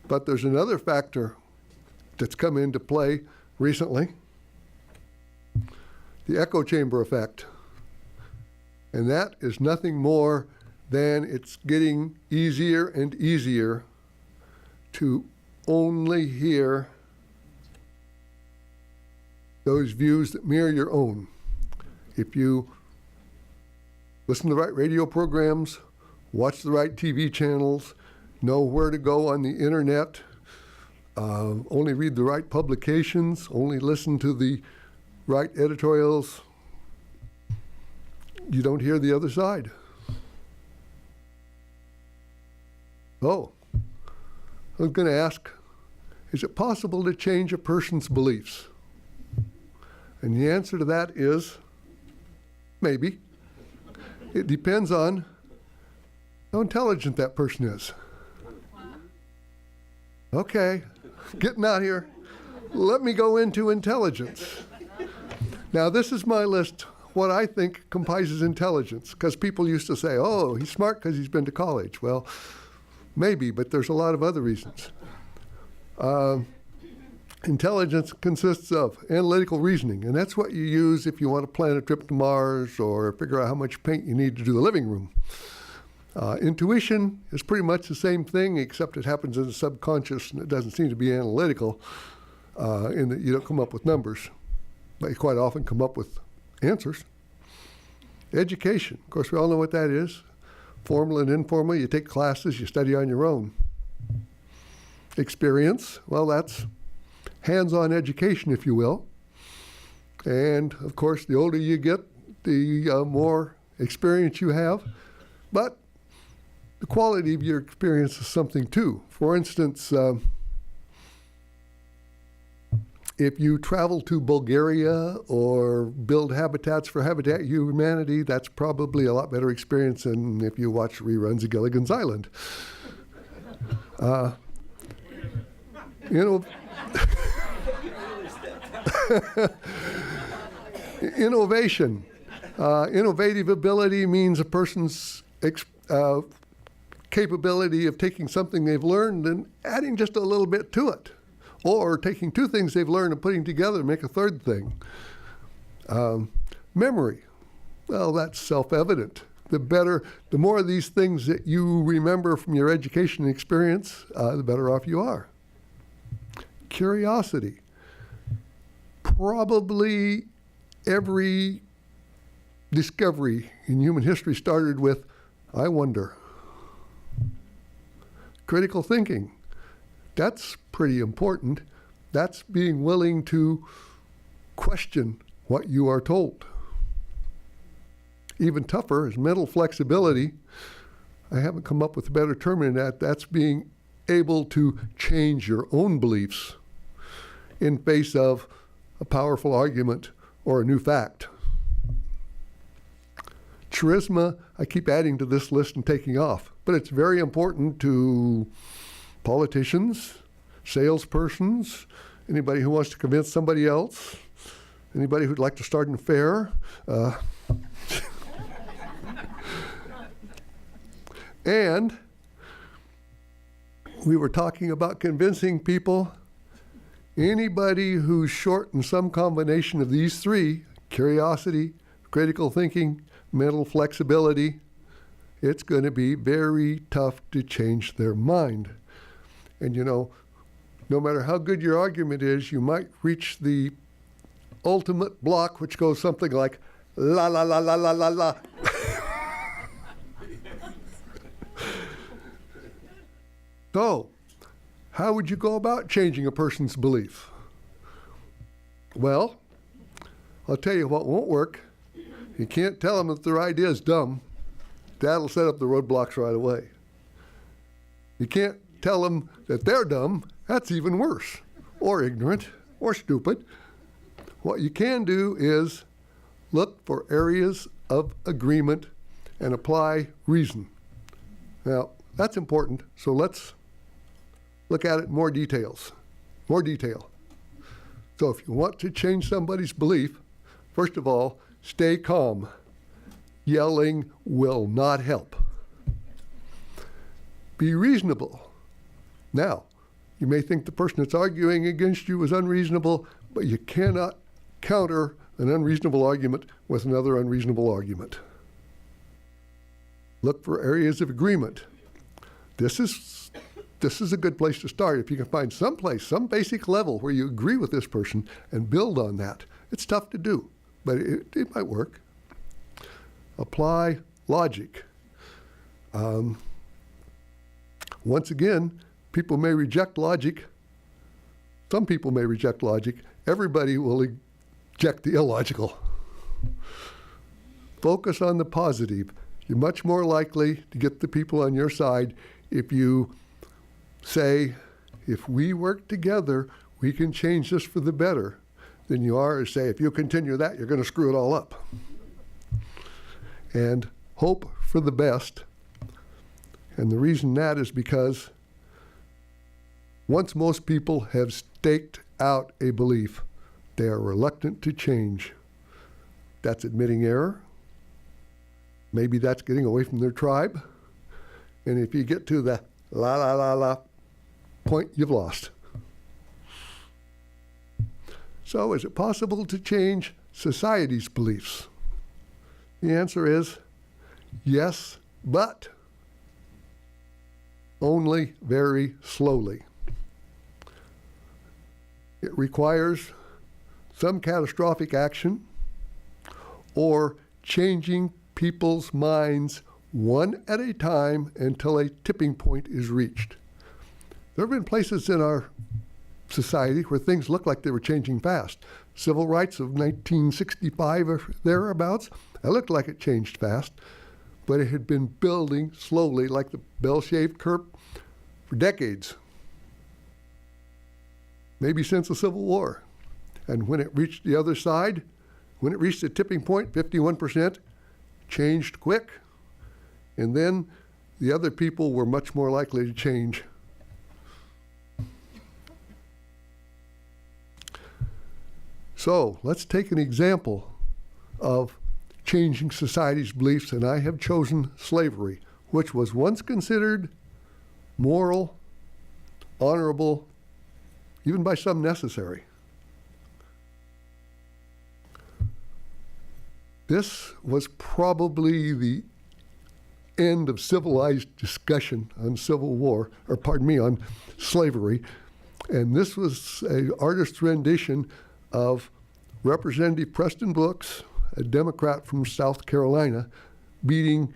But there's another factor that's come into play recently, the echo chamber effect. And that is nothing more than it's getting easier and easier to only hear those views that mirror your own. If you listen to the right radio programs, watch the right TV channels, know where to go on the internet, only read the right publications, only listen to the right editorials, you don't hear the other side. Oh, I was going to ask, is it possible to change a person's beliefs? And the answer to that is maybe. It depends on how intelligent that person is. Okay, getting out here. Let me go into intelligence. Now, this is my list, what I think comprises intelligence, because people used to say, oh, he's smart because he's been to college. Well, maybe, but there's a lot of other reasons. Intelligence consists of analytical reasoning, and that's what you use if you want to plan a trip to Mars or figure out how much paint you need to do the living room. Intuition is pretty much the same thing, except it happens in the subconscious, and it doesn't seem to be analytical in that you don't come up with numbers, but you quite often come up with answers. Education, of course, we all know what that is. Formal and informal, you take classes, you study on your own. Experience, well, that's hands-on education, if you will. And, of course, the older you get, the more experience you have. But the quality of your experience is something, too. For instance, if you travel to Bulgaria or build habitats for Habitat Humanity, that's probably a lot better experience than if you watch reruns of Gilligan's Island. Innovation. Innovative ability means a person's capability of taking something they've learned and adding just a little bit to it, or taking two things they've learned and putting together to make a third thing. Memory. Well, that's self-evident. The more of these things that you remember from your education experience, the better off you are. curiosity. Probably every discovery in human history started with, I wonder. Critical thinking. That's pretty important. That's being willing to question what you are told. Even tougher is mental flexibility. I haven't come up with a better term than that. That's being able to change your own beliefs in face of a powerful argument or a new fact. Charisma, I keep adding to this list and taking off, but it's very important to politicians, salespersons, anybody who wants to convince somebody else, anybody who'd like to start an affair. And we were talking about convincing people. Anybody who's short in some combination of these three, curiosity, critical thinking, mental flexibility, it's going to be very tough to change their mind. And no matter how good your argument is, you might reach the ultimate block, which goes something like, la, la, la, la, la, la, la. So, how would you go about changing a person's belief? Well, I'll tell you what won't work. You can't tell them that their idea is dumb. That'll set up the roadblocks right away. You can't tell them that they're dumb. That's even worse. Or ignorant, or stupid. What you can do is look for areas of agreement and apply reason. Now, that's important, so let's look at it in more detail. So if you want to change somebody's belief, first of all, stay calm. Yelling will not help. Be reasonable. Now, you may think the person that's arguing against you is unreasonable, but you cannot counter an unreasonable argument with another unreasonable argument. Look for areas of agreement. This is a good place to start. If you can find some place, some basic level where you agree with this person and build on that. It's tough to do, but it might work. Apply logic. Once again, people may reject logic. Some people may reject logic. Everybody will reject the illogical. Focus on the positive. You're much more likely to get the people on your side if you say, if we work together, we can change this for the better, than you are to say, if you continue that, you're going to screw it all up. And hope for the best. And the reason that is because once most people have staked out a belief, they are reluctant to change. That's admitting error. Maybe that's getting away from their tribe. And if you get to the la la la la point, you've lost. So is it possible to change society's beliefs? The answer is yes, but only very slowly. It requires some catastrophic action or changing people's minds one at a time until a tipping point is reached. There have been places in our society where things looked like they were changing fast. Civil rights of 1965 or thereabouts, it looked like it changed fast, but it had been building slowly like the bell-shaped curve for decades, maybe since the Civil War. And when it reached the other side, when it reached the tipping point, 51%, changed quick, and then the other people were much more likely to change. So let's take an example of changing society's beliefs, and I have chosen slavery, which was once considered moral, honorable, even by some necessary. This was probably the end of civilized discussion on on slavery. And this was an artist's rendition of Representative Preston Brooks, a Democrat from South Carolina, beating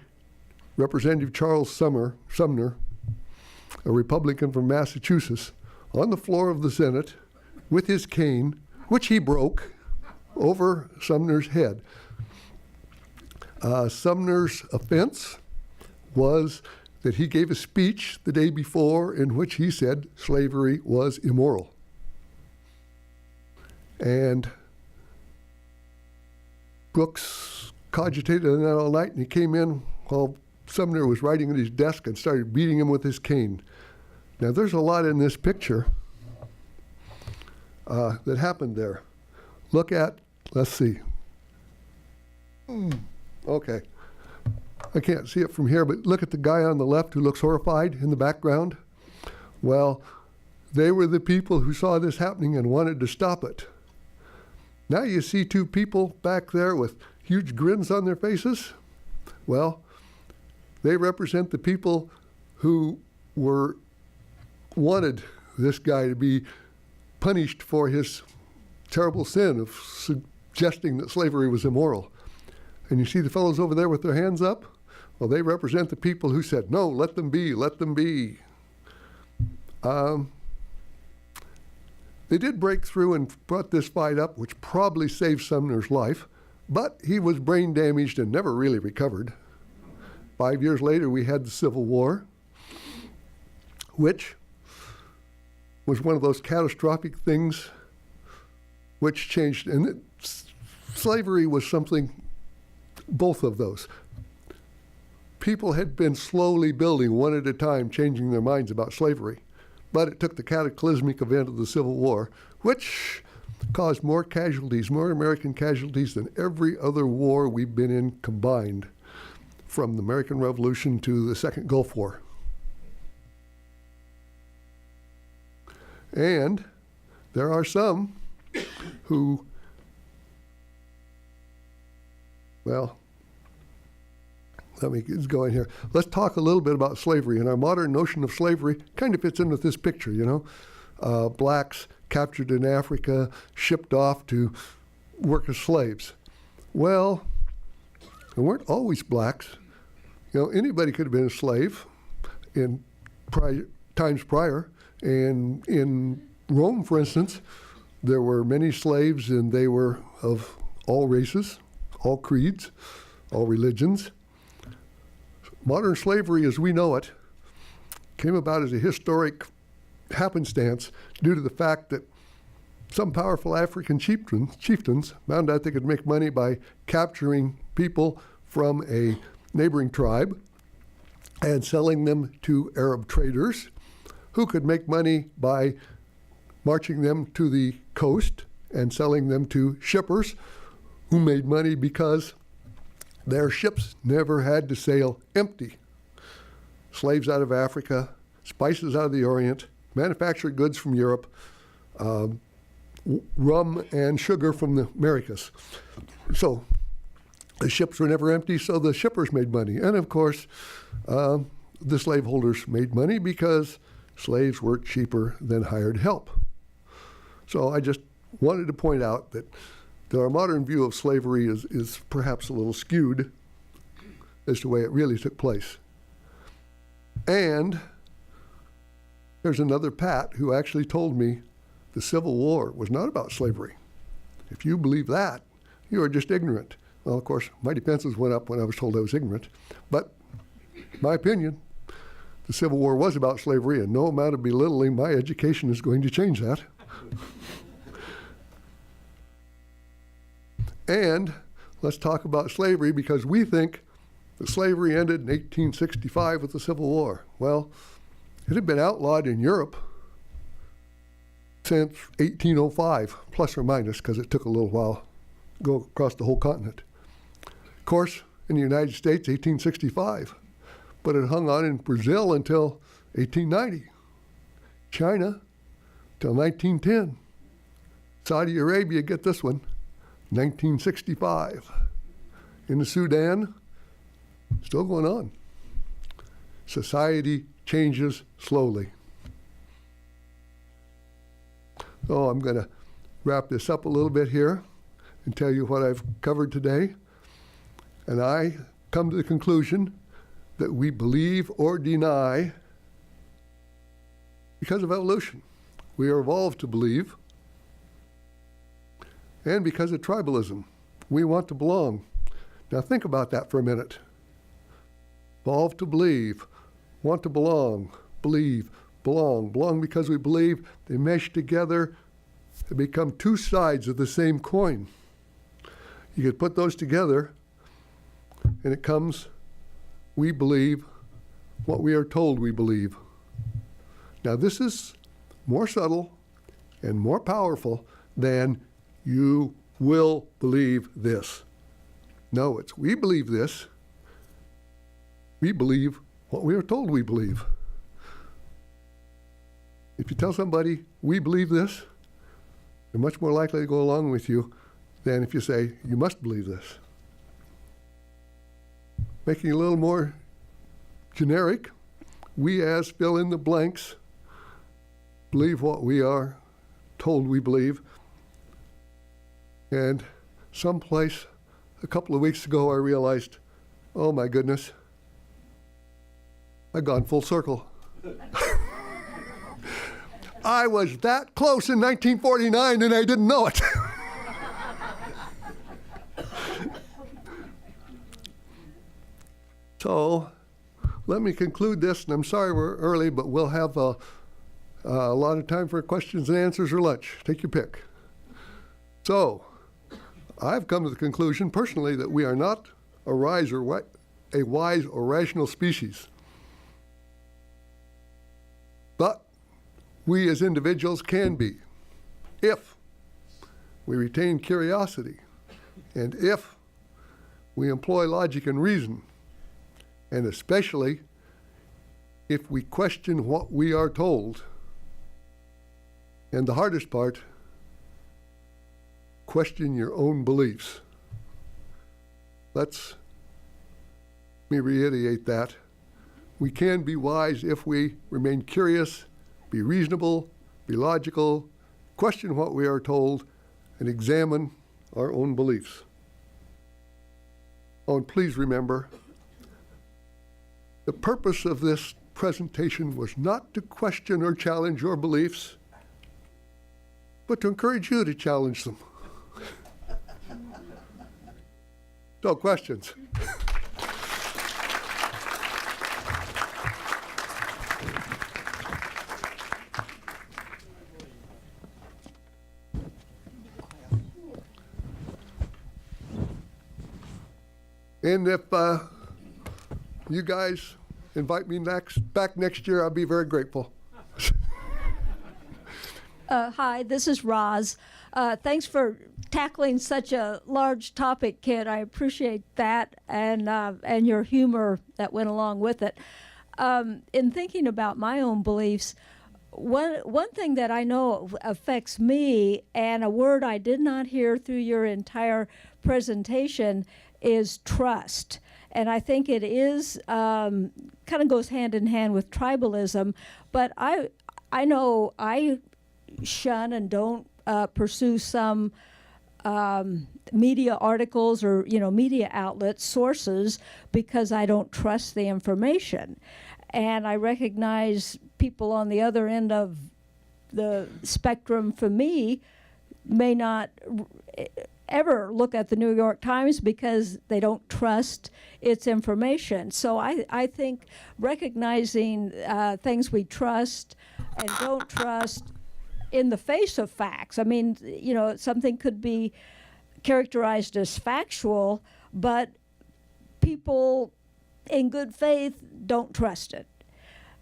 Representative Charles Sumner, a Republican from Massachusetts, on the floor of the Senate with his cane, which he broke, over Sumner's head. Sumner's offense was that he gave a speech the day before in which he said slavery was immoral. And Brooks cogitated on that all night, and he came in while Sumner was writing at his desk and started beating him with his cane. Now, there's a lot in this picture that happened there. Look at, let's see. Okay. I can't see it from here, but look at the guy on the left who looks horrified in the background. Well, they were the people who saw this happening and wanted to stop it. Now you see two people back there with huge grins on their faces. Well, they represent the people who wanted this guy to be punished for his terrible sin of suggesting that slavery was immoral. And you see the fellows over there with their hands up? Well, they represent the people who said, no, let them be, let them be. They did break through and brought this fight up, which probably saved Sumner's life, but he was brain damaged and never really recovered. 5 years later, we had the Civil War, which was one of those catastrophic things which changed. And slavery was something, both of those. People had been slowly building one at a time, changing their minds about slavery. But it took the cataclysmic event of the Civil War, which caused more casualties, more American casualties than every other war we've been in combined, from the American Revolution to the Second Gulf War. And there are some who, well, let me get going here. Let's talk a little bit about slavery. And our modern notion of slavery kind of fits in with this picture, you know. Blacks captured in Africa, shipped off to work as slaves. Well, they weren't always blacks. You know, anybody could have been a slave in times prior. And in Rome, for instance, there were many slaves, and they were of all races, all creeds, all religions. Modern slavery, as we know it, came about as a historic happenstance due to the fact that some powerful African chieftains found out they could make money by capturing people from a neighboring tribe and selling them to Arab traders, who could make money by marching them to the coast and selling them to shippers who made money because their ships never had to sail empty. Slaves out of Africa, spices out of the Orient, manufactured goods from Europe, rum and sugar from the Americas. So the ships were never empty, so the shippers made money. And of course, the slaveholders made money because slaves were cheaper than hired help. So I just wanted to point out that our modern view of slavery is perhaps a little skewed as to the way it really took place. And there's another Pat who actually told me the Civil War was not about slavery. If you believe that, you are just ignorant. Well, of course, my defenses went up when I was told I was ignorant. But my opinion, the Civil War was about slavery, and no amount of belittling my education is going to change that. And let's talk about slavery, because we think that slavery ended in 1865 with the Civil War. Well, it had been outlawed in Europe since 1805, plus or minus, because it took a little while to go across the whole continent. Of course, in the United States, 1865, but it hung on in Brazil until 1890. China, till 1910. Saudi Arabia, get this one, 1965. In the Sudan, still going on. Society changes slowly. So I'm going to wrap this up a little bit here and tell you what I've covered today. And I come to the conclusion that we believe or deny because of evolution. We are evolved to believe. And because of tribalism, we want to belong. Now think about that for a minute. Evolved to believe, want to belong, believe, belong. Belong because we believe. They mesh together. They become two sides of the same coin. You could put those together, and it comes, we believe what we are told we believe. Now this is more subtle and more powerful than you will believe this. No, it's we believe this. We believe what we are told we believe. If you tell somebody we believe this, they're much more likely to go along with you than if you say you must believe this. Making it a little more generic, we as fill in the blanks believe what we are told we believe. And someplace a couple of weeks ago I realized, oh my goodness, I've gone full circle. I was that close in 1949 and I didn't know it. So let me conclude this, and I'm sorry we're early, but we'll have a lot of time for questions and answers or lunch. Take your pick. So I've come to the conclusion personally that we are not a wise or rational species. But we as individuals can be, if we retain curiosity, and if we employ logic and reason, and especially if we question what we are told. And the hardest part, question your own beliefs. Let me reiterate that. We can be wise if we remain curious, be reasonable, be logical, question what we are told, and examine our own beliefs. Oh, and please remember, the purpose of this presentation was not to question or challenge your beliefs, but to encourage you to challenge them. So, questions? And if you guys invite me back next year, I'll be very grateful. Hi, this is Roz. Thanks for tackling such a large topic, Kit. I appreciate that and your humor that went along with it. In thinking about my own beliefs, one thing that I know affects me, and a word I did not hear through your entire presentation, is trust. And I think it is kind of goes hand in hand with tribalism. But I know I shun and don't pursue some media articles or media outlets, sources, because I don't trust the information. And I recognize people on the other end of the spectrum, for me, may not ever look at the New York Times because they don't trust its information. So I think recognizing things we trust and don't trust in the face of facts. I mean, something could be characterized as factual, but people in good faith don't trust it.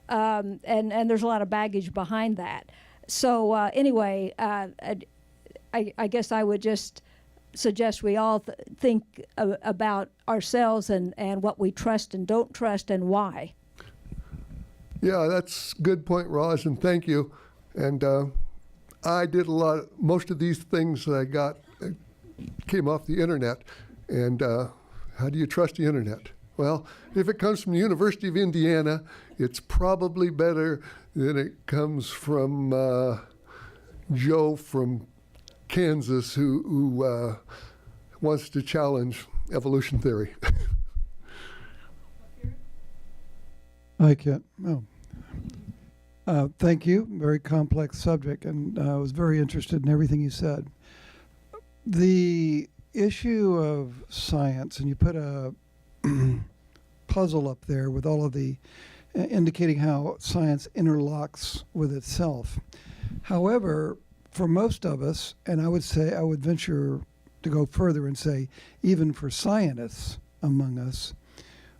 And there's a lot of baggage behind that. So anyway, I guess I would just suggest we all think about ourselves and what we trust and don't trust and why. Yeah, that's a good point, Roz, and thank you. And I did most of these things that I got came off the internet. And how do you trust the internet? Well, if it comes from the University of Indiana, it's probably better than it comes from Joe from Kansas who wants to challenge evolution theory. Hi, Kent. Thank you. Very complex subject, and I was very interested in everything you said. The issue of science, and you put a puzzle up there with all of the indicating how science interlocks with itself. However, for most of us, and I would venture to go further and say, even for scientists among us,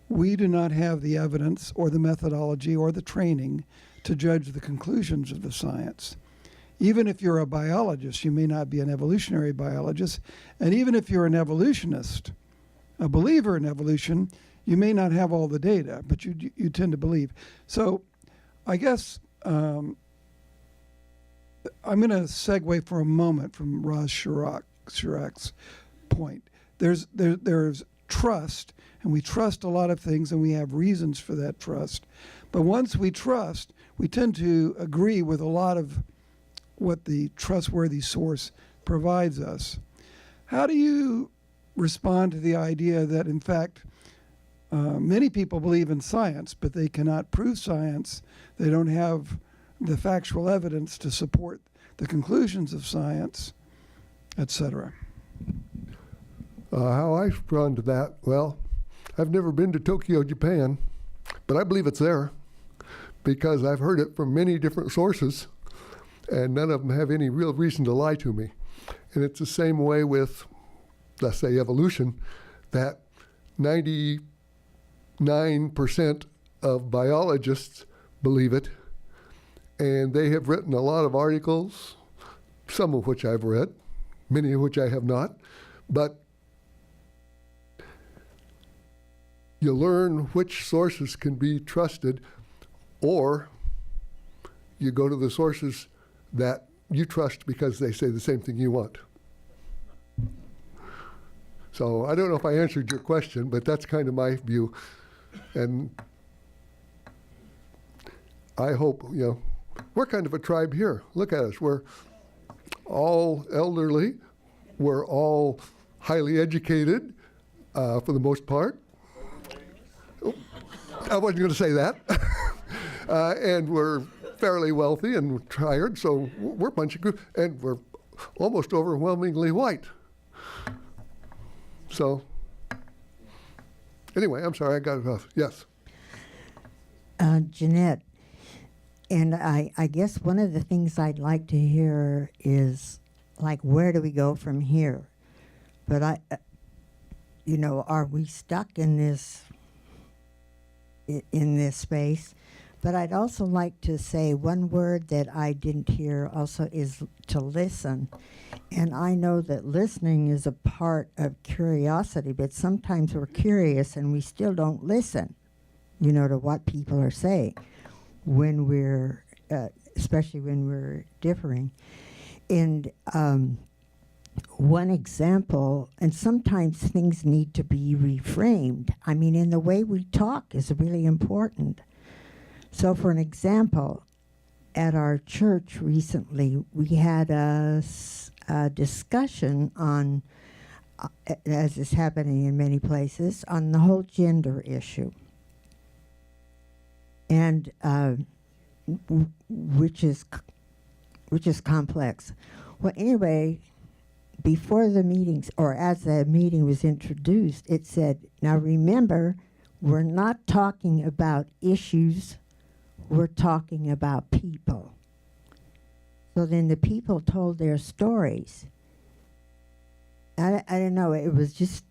we do not have the evidence or the methodology or the training to judge the conclusions of the science. Even if you're a biologist, you may not be an evolutionary biologist. And even if you're an evolutionist, a believer in evolution, you may not have all the data, but you tend to believe. So I guess I'm going to segue for a moment from Roz Chirac's point. There's trust, and we trust a lot of things, and we have reasons for that trust. But once we trust, we tend to agree with a lot of what the trustworthy source provides us. How do you respond to the idea that, in fact, many people believe in science, but they cannot prove science? They don't have the factual evidence to support the conclusions of science, etc. How I respond to that? Well, I've never been to Tokyo, Japan, but I believe it's there because I've heard it from many different sources, and none of them have any real reason to lie to me. And it's the same way with, let's say, evolution, that 99% of biologists believe it, and they have written a lot of articles, some of which I've read, many of which I have not, but you learn which sources can be trusted, or you go to the sources that you trust because they say the same thing you want. So I don't know if I answered your question, but that's kind of my view. And I hope, we're kind of a tribe here. Look at us. We're all elderly. We're all highly educated for the most part. Oh, I wasn't going to say that. And we're fairly wealthy and tired, so we're a bunch of good, and we're almost overwhelmingly white. So, anyway, I'm sorry, I got it off. Yes. Jeanette, and I guess one of the things I'd like to hear is, like, where do we go from here? But are we stuck in this space? But I'd also like to say one word that I didn't hear also is to listen. And I know that listening is a part of curiosity, but sometimes we're curious and we still don't listen, to what people are saying when we're, especially when we're differing. And one example, and sometimes things need to be reframed. I mean, in the way we talk is really important. So for an example, at our church recently, we had a discussion on, as is happening in many places, on the whole gender issue. And which is complex. Well, anyway, before the meetings, or as the meeting was introduced, it said, now remember, we're not talking about issues, we're talking about people. So then the people told their stories. I don't know, it was just,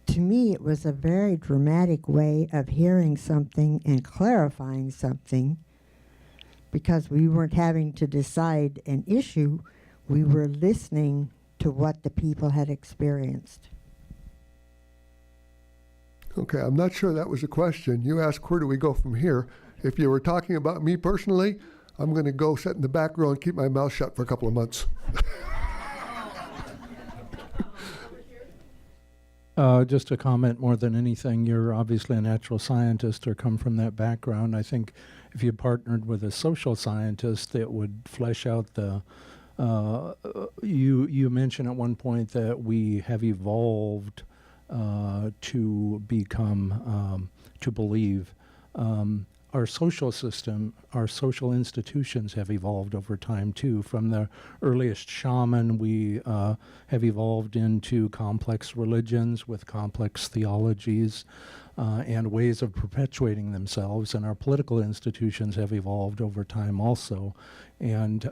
to me, it was a very dramatic way of hearing something and clarifying something, because we weren't having to decide an issue, we were listening to what the people had experienced. Okay, I'm not sure that was a question. You asked, where do we go from here? If you were talking about me personally, I'm going to go sit in the back row and keep my mouth shut for a couple of months. Just a comment more than anything. You're obviously a natural scientist or come from that background. I think if you partnered with a social scientist, it would flesh out the You mentioned at one point that we have evolved to become, to believe. Our social system, our social institutions have evolved over time too. From the earliest shaman, we have evolved into complex religions with complex theologies and ways of perpetuating themselves. And our political institutions have evolved over time also. And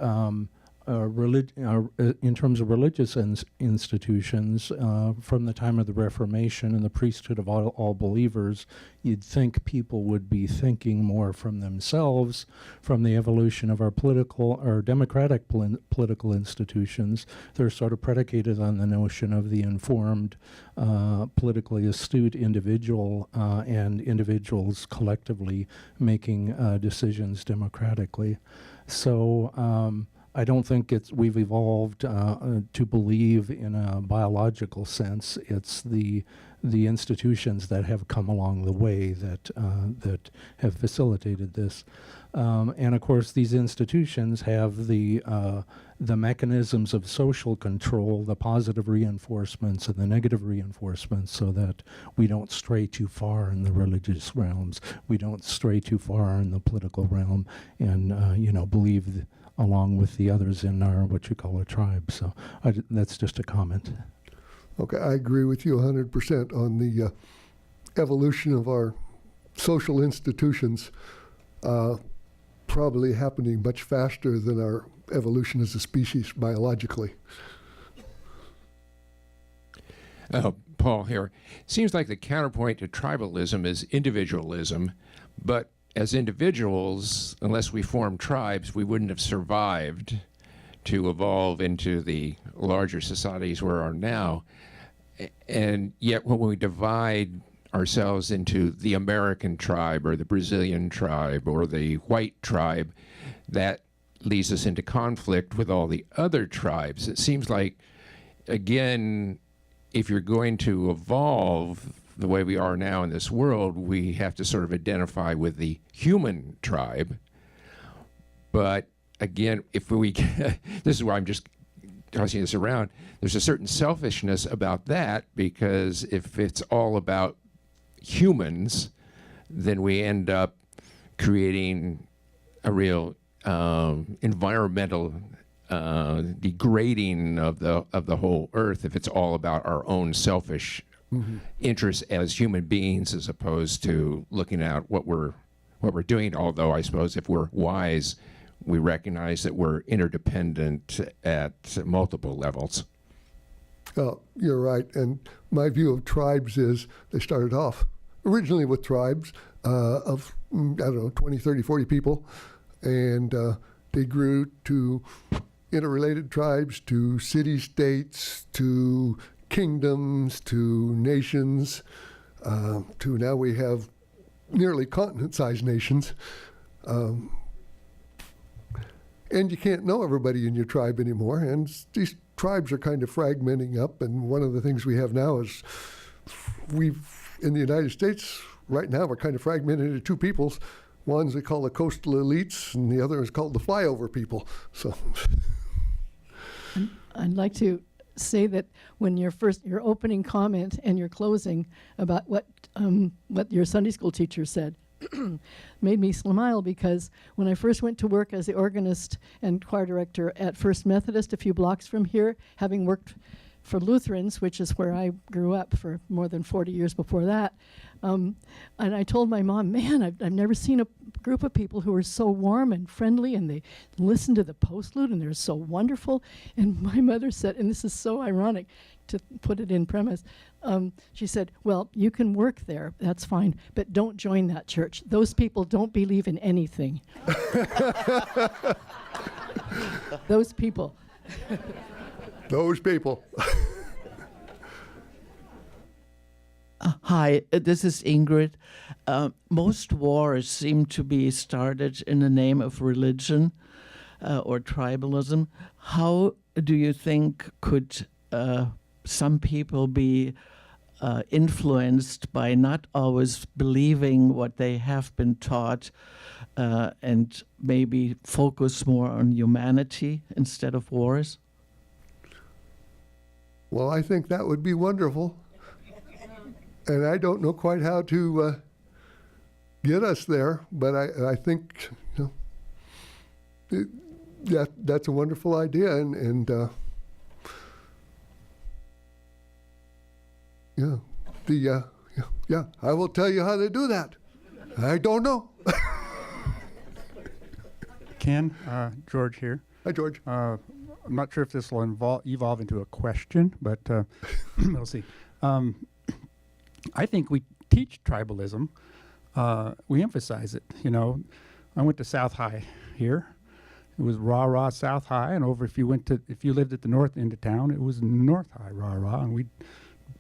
in terms of religious institutions, from the time of the Reformation and the priesthood of all believers, you'd think people would be thinking more from themselves. From the evolution of our democratic political institutions, they're sort of predicated on the notion of the informed, politically astute individual and individuals collectively making decisions democratically. So I don't think we've evolved to believe in a biological sense. It's the institutions that have come along the way that have facilitated this. And of course, these institutions have the mechanisms of social control, the positive reinforcements and the negative reinforcements, so that we don't stray too far in the religious realms, we don't stray too far in the political realm, and believe along with the others in our what you call a tribe. So that's just a comment. Okay, I agree with you 100% on the evolution of our social institutions, probably happening much faster than our evolution as a species biologically. Paul here. Seems like the counterpoint to tribalism is individualism, but as individuals, unless we formed tribes, we wouldn't have survived to evolve into the larger societies we are now. And yet when we divide ourselves into the American tribe or the Brazilian tribe or the white tribe, that leads us into conflict with all the other tribes. It seems like, again, if you're going to evolve the way we are now in this world, we have to sort of identify with the human tribe. But again, if we, this is why I'm just tossing this around, there's a certain selfishness about that, because if it's all about humans, then we end up creating a real environmental degrading of the whole earth if it's all about our own selfish interests as human beings, as opposed to looking at what we're doing. Although I suppose if we're wise, we recognize that we're interdependent at multiple levels. You're right. And my view of tribes is they started off originally with tribes of, 20, 30, 40 people. And they grew to interrelated tribes, to city-states, to kingdoms, to nations, to now we have nearly continent-sized nations. And you can't know everybody in your tribe anymore, and these tribes are kind of fragmenting up, and one of the things we have now is in the United States, right now, we're kind of fragmented into two peoples. One's they call the coastal elites, and the other is called the flyover people. So, I'd like to say that when your opening comment and your closing about what your Sunday school teacher said made me smile, because when I first went to work as the organist and choir director at First Methodist a few blocks from here, having worked for Lutherans, which is where I grew up for more than 40 years before that, and I told my mom, man, I've never seen a group of people who are so warm and friendly, and they listen to the postlude, and they're so wonderful. And my mother said, and this is so ironic to put it in premise, she said, well, you can work there, that's fine, but don't join that church. Those people don't believe in anything. Those people. those people. Hi, this is Ingrid. Most wars seem to be started in the name of religion or tribalism. How do you think could some people be influenced by not always believing what they have been taught, and maybe focus more on humanity instead of wars? Well, I think that would be wonderful. And I don't know quite how to get us there, but I think that's a wonderful idea, and I will tell you how to do that. I don't know. Ken, George here. Hi, George. I'm not sure if this will evolve into a question, but we'll see. I think we teach tribalism. We emphasize it. You know, I went to South High here. It was rah-rah South High, and over if you lived at the north end of town, it was North High rah-rah, and we'd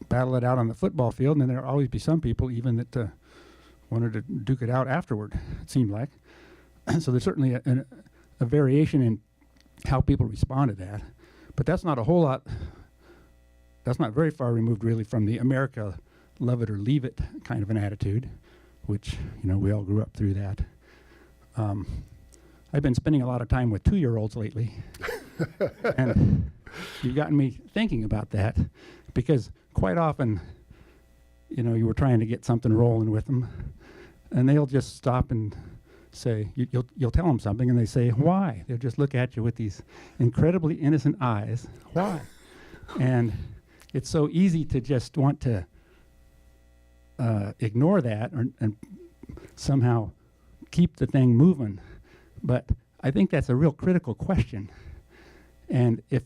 battle it out on the football field, and then there'd always be some people even that wanted to duke it out afterward, it seemed like. So there's certainly a variation in how people respond to that, but that's not a whole lot, that's not very far removed really from the America love it or leave it kind of an attitude, which, you know, we all grew up through that. I've been spending a lot of time with 2-year-olds lately, and you've gotten me thinking about that, because quite often, you know, you were trying to get something rolling with them, and they'll just stop and say, you'll tell them something, and they say, why? They'll just look at you with these incredibly innocent eyes, why? And it's so easy to just want to ignore that and somehow keep the thing moving. But I think that's a real critical question. And if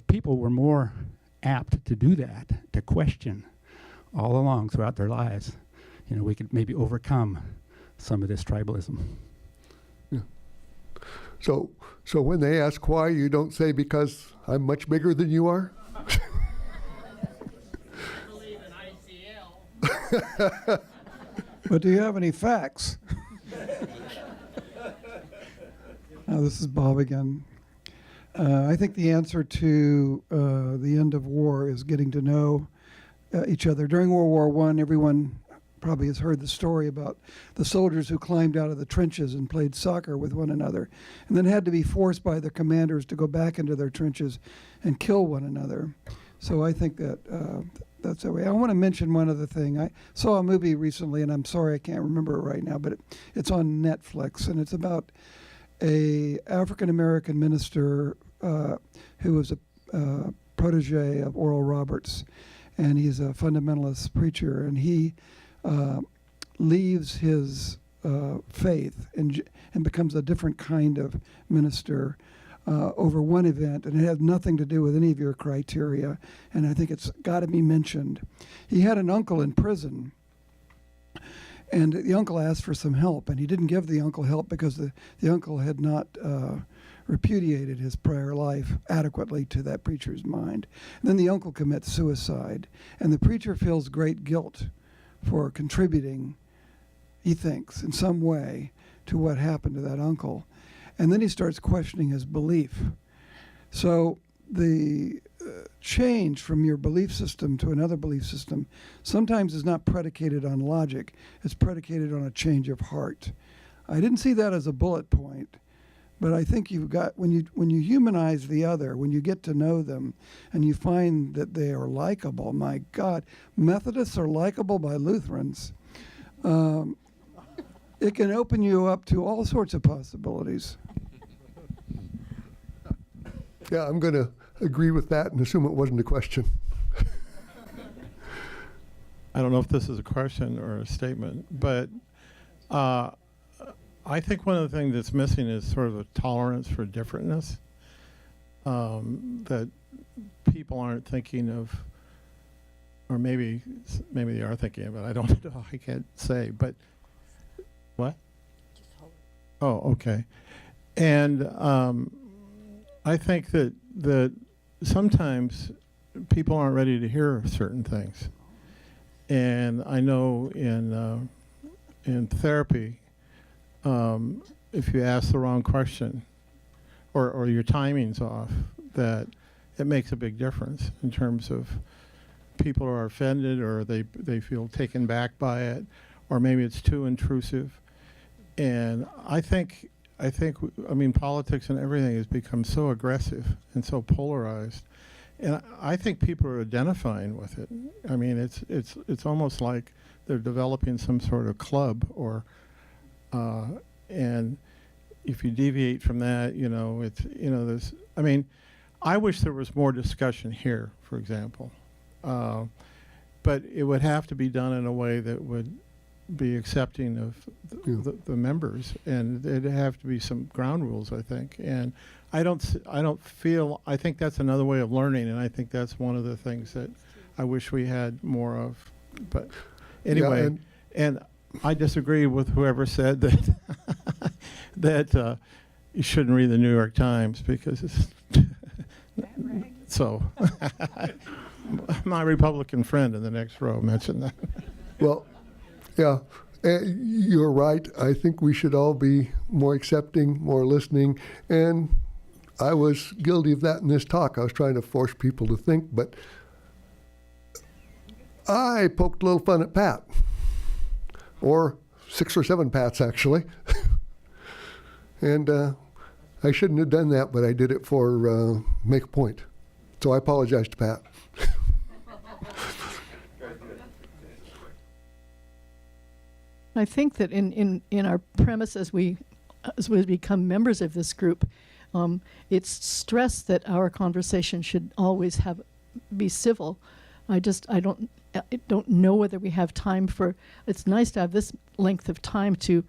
people were more apt to do that, to question all along throughout their lives, you know, we could maybe overcome some of this tribalism. Yeah. So when they ask why, you don't say because I'm much bigger than you are? I believe in ICL. But do you have any facts? This is Bob again. I think the answer to the end of war is getting to know each other. During World War I, everyone probably has heard the story about the soldiers who climbed out of the trenches and played soccer with one another, and then had to be forced by their commanders to go back into their trenches and kill one another. So I think that that's the way. I want to mention one other thing. I saw a movie recently, and I'm sorry I can't remember it right now, but it's on Netflix, and it's about a African-American minister who was a protege of Oral Roberts, and he's a fundamentalist preacher, and he leaves his faith and becomes a different kind of minister over one event, and it has nothing to do with any of your criteria, and I think it's got to be mentioned. He had an uncle in prison, and the uncle asked for some help, and he didn't give the uncle help because the uncle had not repudiated his prior life adequately to that preacher's mind. And then the uncle commits suicide, and the preacher feels great guilt for contributing, he thinks, in some way to what happened to that uncle. And then he starts questioning his belief. So the change from your belief system to another belief system sometimes is not predicated on logic, it's predicated on a change of heart. I didn't see that as a bullet point, but I think you've got, when you humanize the other, when you get to know them and you find that they are likable, my God, Methodists are likable by Lutherans, it can open you up to all sorts of possibilities. Yeah, I'm going to agree with that and assume it wasn't a question. I don't know if this is a question or a statement, but I think one of the things that's missing is sort of a tolerance for differentness, that people aren't thinking of, or maybe they are thinking of it. I don't know. I can't say. But what? Oh, okay. And I think that sometimes people aren't ready to hear certain things, and I know in therapy, if you ask the wrong question or your timing's off, that it makes a big difference in terms of people are offended, or they feel taken back by it, or maybe it's too intrusive. And I mean, politics and everything has become so aggressive and so polarized, and I think people are identifying with it. I mean, it's almost like they're developing some sort of club, or and if you deviate from that, there's. I mean, I wish there was more discussion here, for example, but it would have to be done in a way that would be accepting of the members, and there'd have to be some ground rules, I think. And I think that's another way of learning, and I think that's one of the things that I wish we had more of. But anyway, and I disagree with whoever said that that you shouldn't read the New York Times, because it's so my Republican friend in the next row mentioned that. Well, yeah, you're right. I think we should all be more accepting, more listening. And I was guilty of that in this talk. I was trying to force people to think, but I poked a little fun at Pat, or 6 or 7 Pats, actually. And I shouldn't have done that, but I did it for make a point. So I apologize to Pat. I think that in our premise as we become members of this group, it's stressed that our conversation should always be civil. I don't know whether we have time for. It's nice to have this length of time to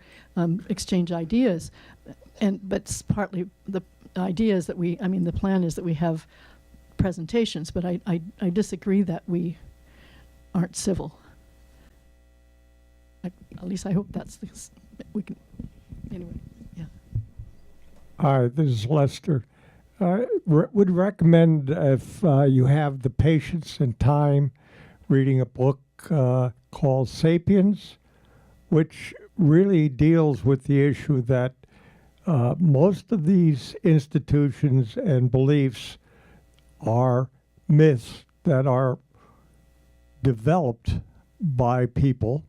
exchange ideas, but it's partly the ideas that the plan is that we have presentations. But I disagree that we aren't civil. At least I hope that's we can. Anyway, yeah. Hi, this is Lester. Would recommend, if you have the patience and time, reading a book called Sapiens, which really deals with the issue that most of these institutions and beliefs are myths that are developed by people.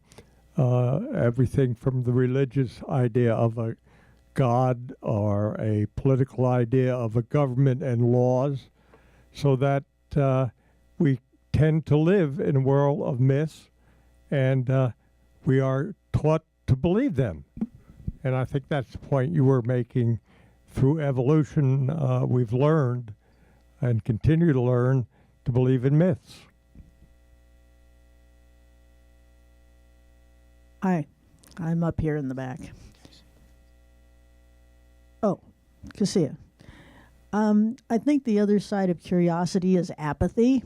Everything from the religious idea of a God or a political idea of a government and laws, so that we tend to live in a world of myths, and we are taught to believe them. And I think that's the point you were making. Through evolution, we've learned and continue to learn to believe in myths. Hi, I'm up here in the back. Oh, Cassia. I think the other side of curiosity is apathy.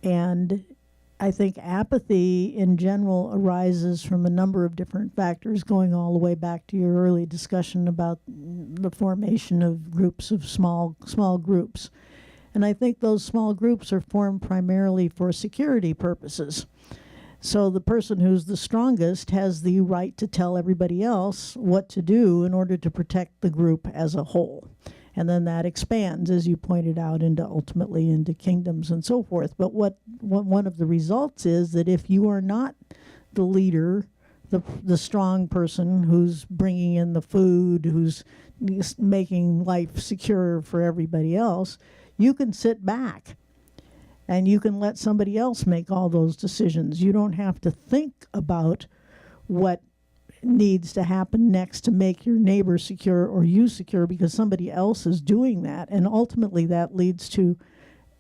And I think apathy in general arises from a number of different factors, going all the way back to your early discussion about the formation of groups of small groups. And I think those small groups are formed primarily for security purposes. So the person who's the strongest has the right to tell everybody else what to do in order to protect the group as a whole. And then that expands, as you pointed out, ultimately into kingdoms and so forth. But what one of the results is that if you are not the leader, the strong person who's bringing in the food, who's making life secure for everybody else, you can sit back and you can let somebody else make all those decisions. You don't have to think about what needs to happen next to make your neighbor secure or you secure, because somebody else is doing that. And ultimately that leads to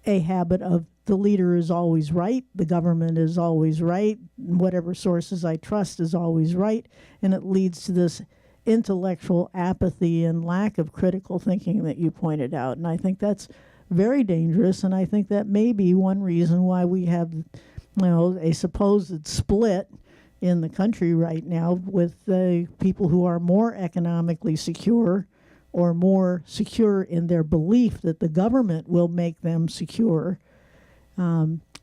a habit of the leader is always right, the government is always right, whatever sources I trust is always right, and it leads to this intellectual apathy and lack of critical thinking that you pointed out. And I think that's very dangerous, and I think that may be one reason why we have, a supposed split in the country right now with people who are more economically secure or more secure in their belief that the government will make them secure,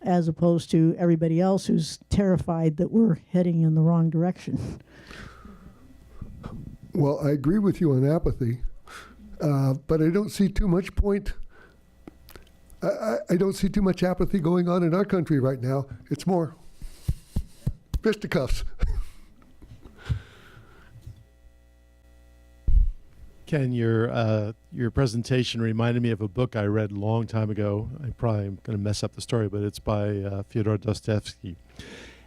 as opposed to everybody else who's terrified that we're heading in the wrong direction. Well, I agree with you on apathy, but I don't see too much point I don't see too much apathy going on in our country right now. It's more fisticuffs. Ken, your presentation reminded me of a book I read a long time ago. I probably am going to mess up the story, but it's by Fyodor Dostoevsky,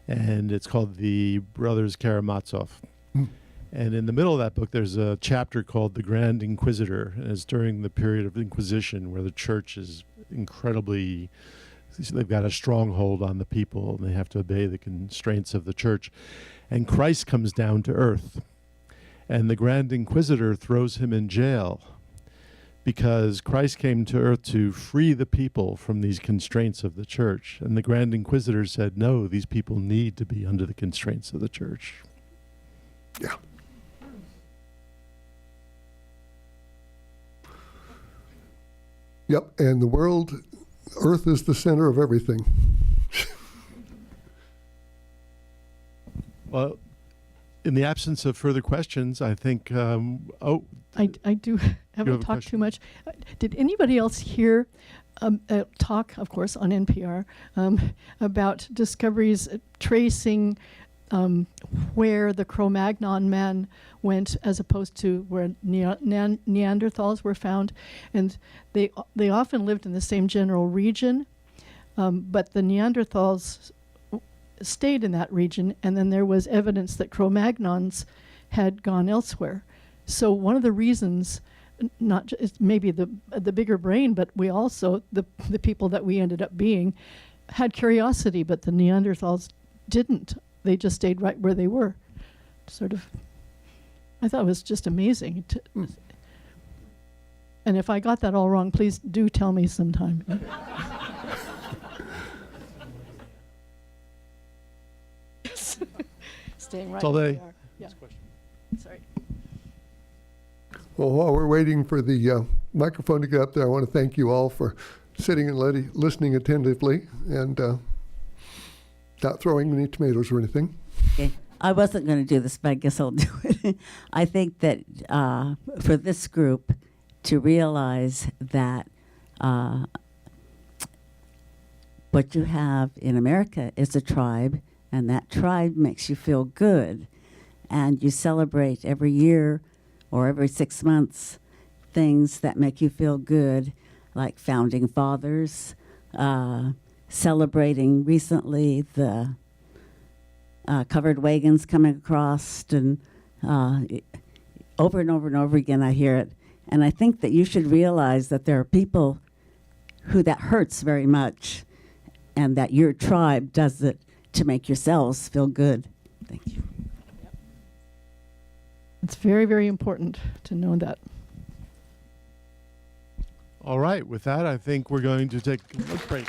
and it's called The Brothers Karamazov. And in the middle of that book, there's a chapter called The Grand Inquisitor, and it's during the period of Inquisition where the church is incredibly, they've got a stronghold on the people, and they have to obey the constraints of the church. And Christ comes down to earth. And the Grand Inquisitor throws him in jail because Christ came to earth to free the people from these constraints of the church. And the Grand Inquisitor said, no, these people need to be under the constraints of the church. Yeah. Yep, and the world, Earth is the center of everything. Well, in the absence of further questions, I think, I do haven't talked question? too much. Did anybody else hear a talk, of course, on NPR about discoveries tracing where the Cro-Magnon man went as opposed to where Neanderthals were found? And they often lived in the same general region, but the Neanderthals stayed in that region, and then there was evidence that Cro-Magnons had gone elsewhere. So one of the reasons, maybe the bigger brain, but we also, the people that we ended up being, had curiosity, but the Neanderthals didn't. They just stayed right where they were. Sort of, I thought it was just amazing. And if I got that all wrong, please do tell me sometime. Staying right all where they- we are. Yeah. Sorry. Well, while we're waiting for the microphone to get up there, I want to thank you all for sitting and listening attentively and not throwing any tomatoes or anything. Okay. I wasn't going to do this, but I guess I'll do it. I think that for this group to realize that what you have in America is a tribe, and that tribe makes you feel good. And you celebrate every year or every 6 months things that make you feel good, like founding fathers, celebrating recently the covered wagons coming across, and over and over and over again I hear it. And I think that you should realize that there are people who that hurts very much, and that your tribe does it to make yourselves feel good. Thank you. It's very, very important to know that. All right, with that, I think we're going to take a break.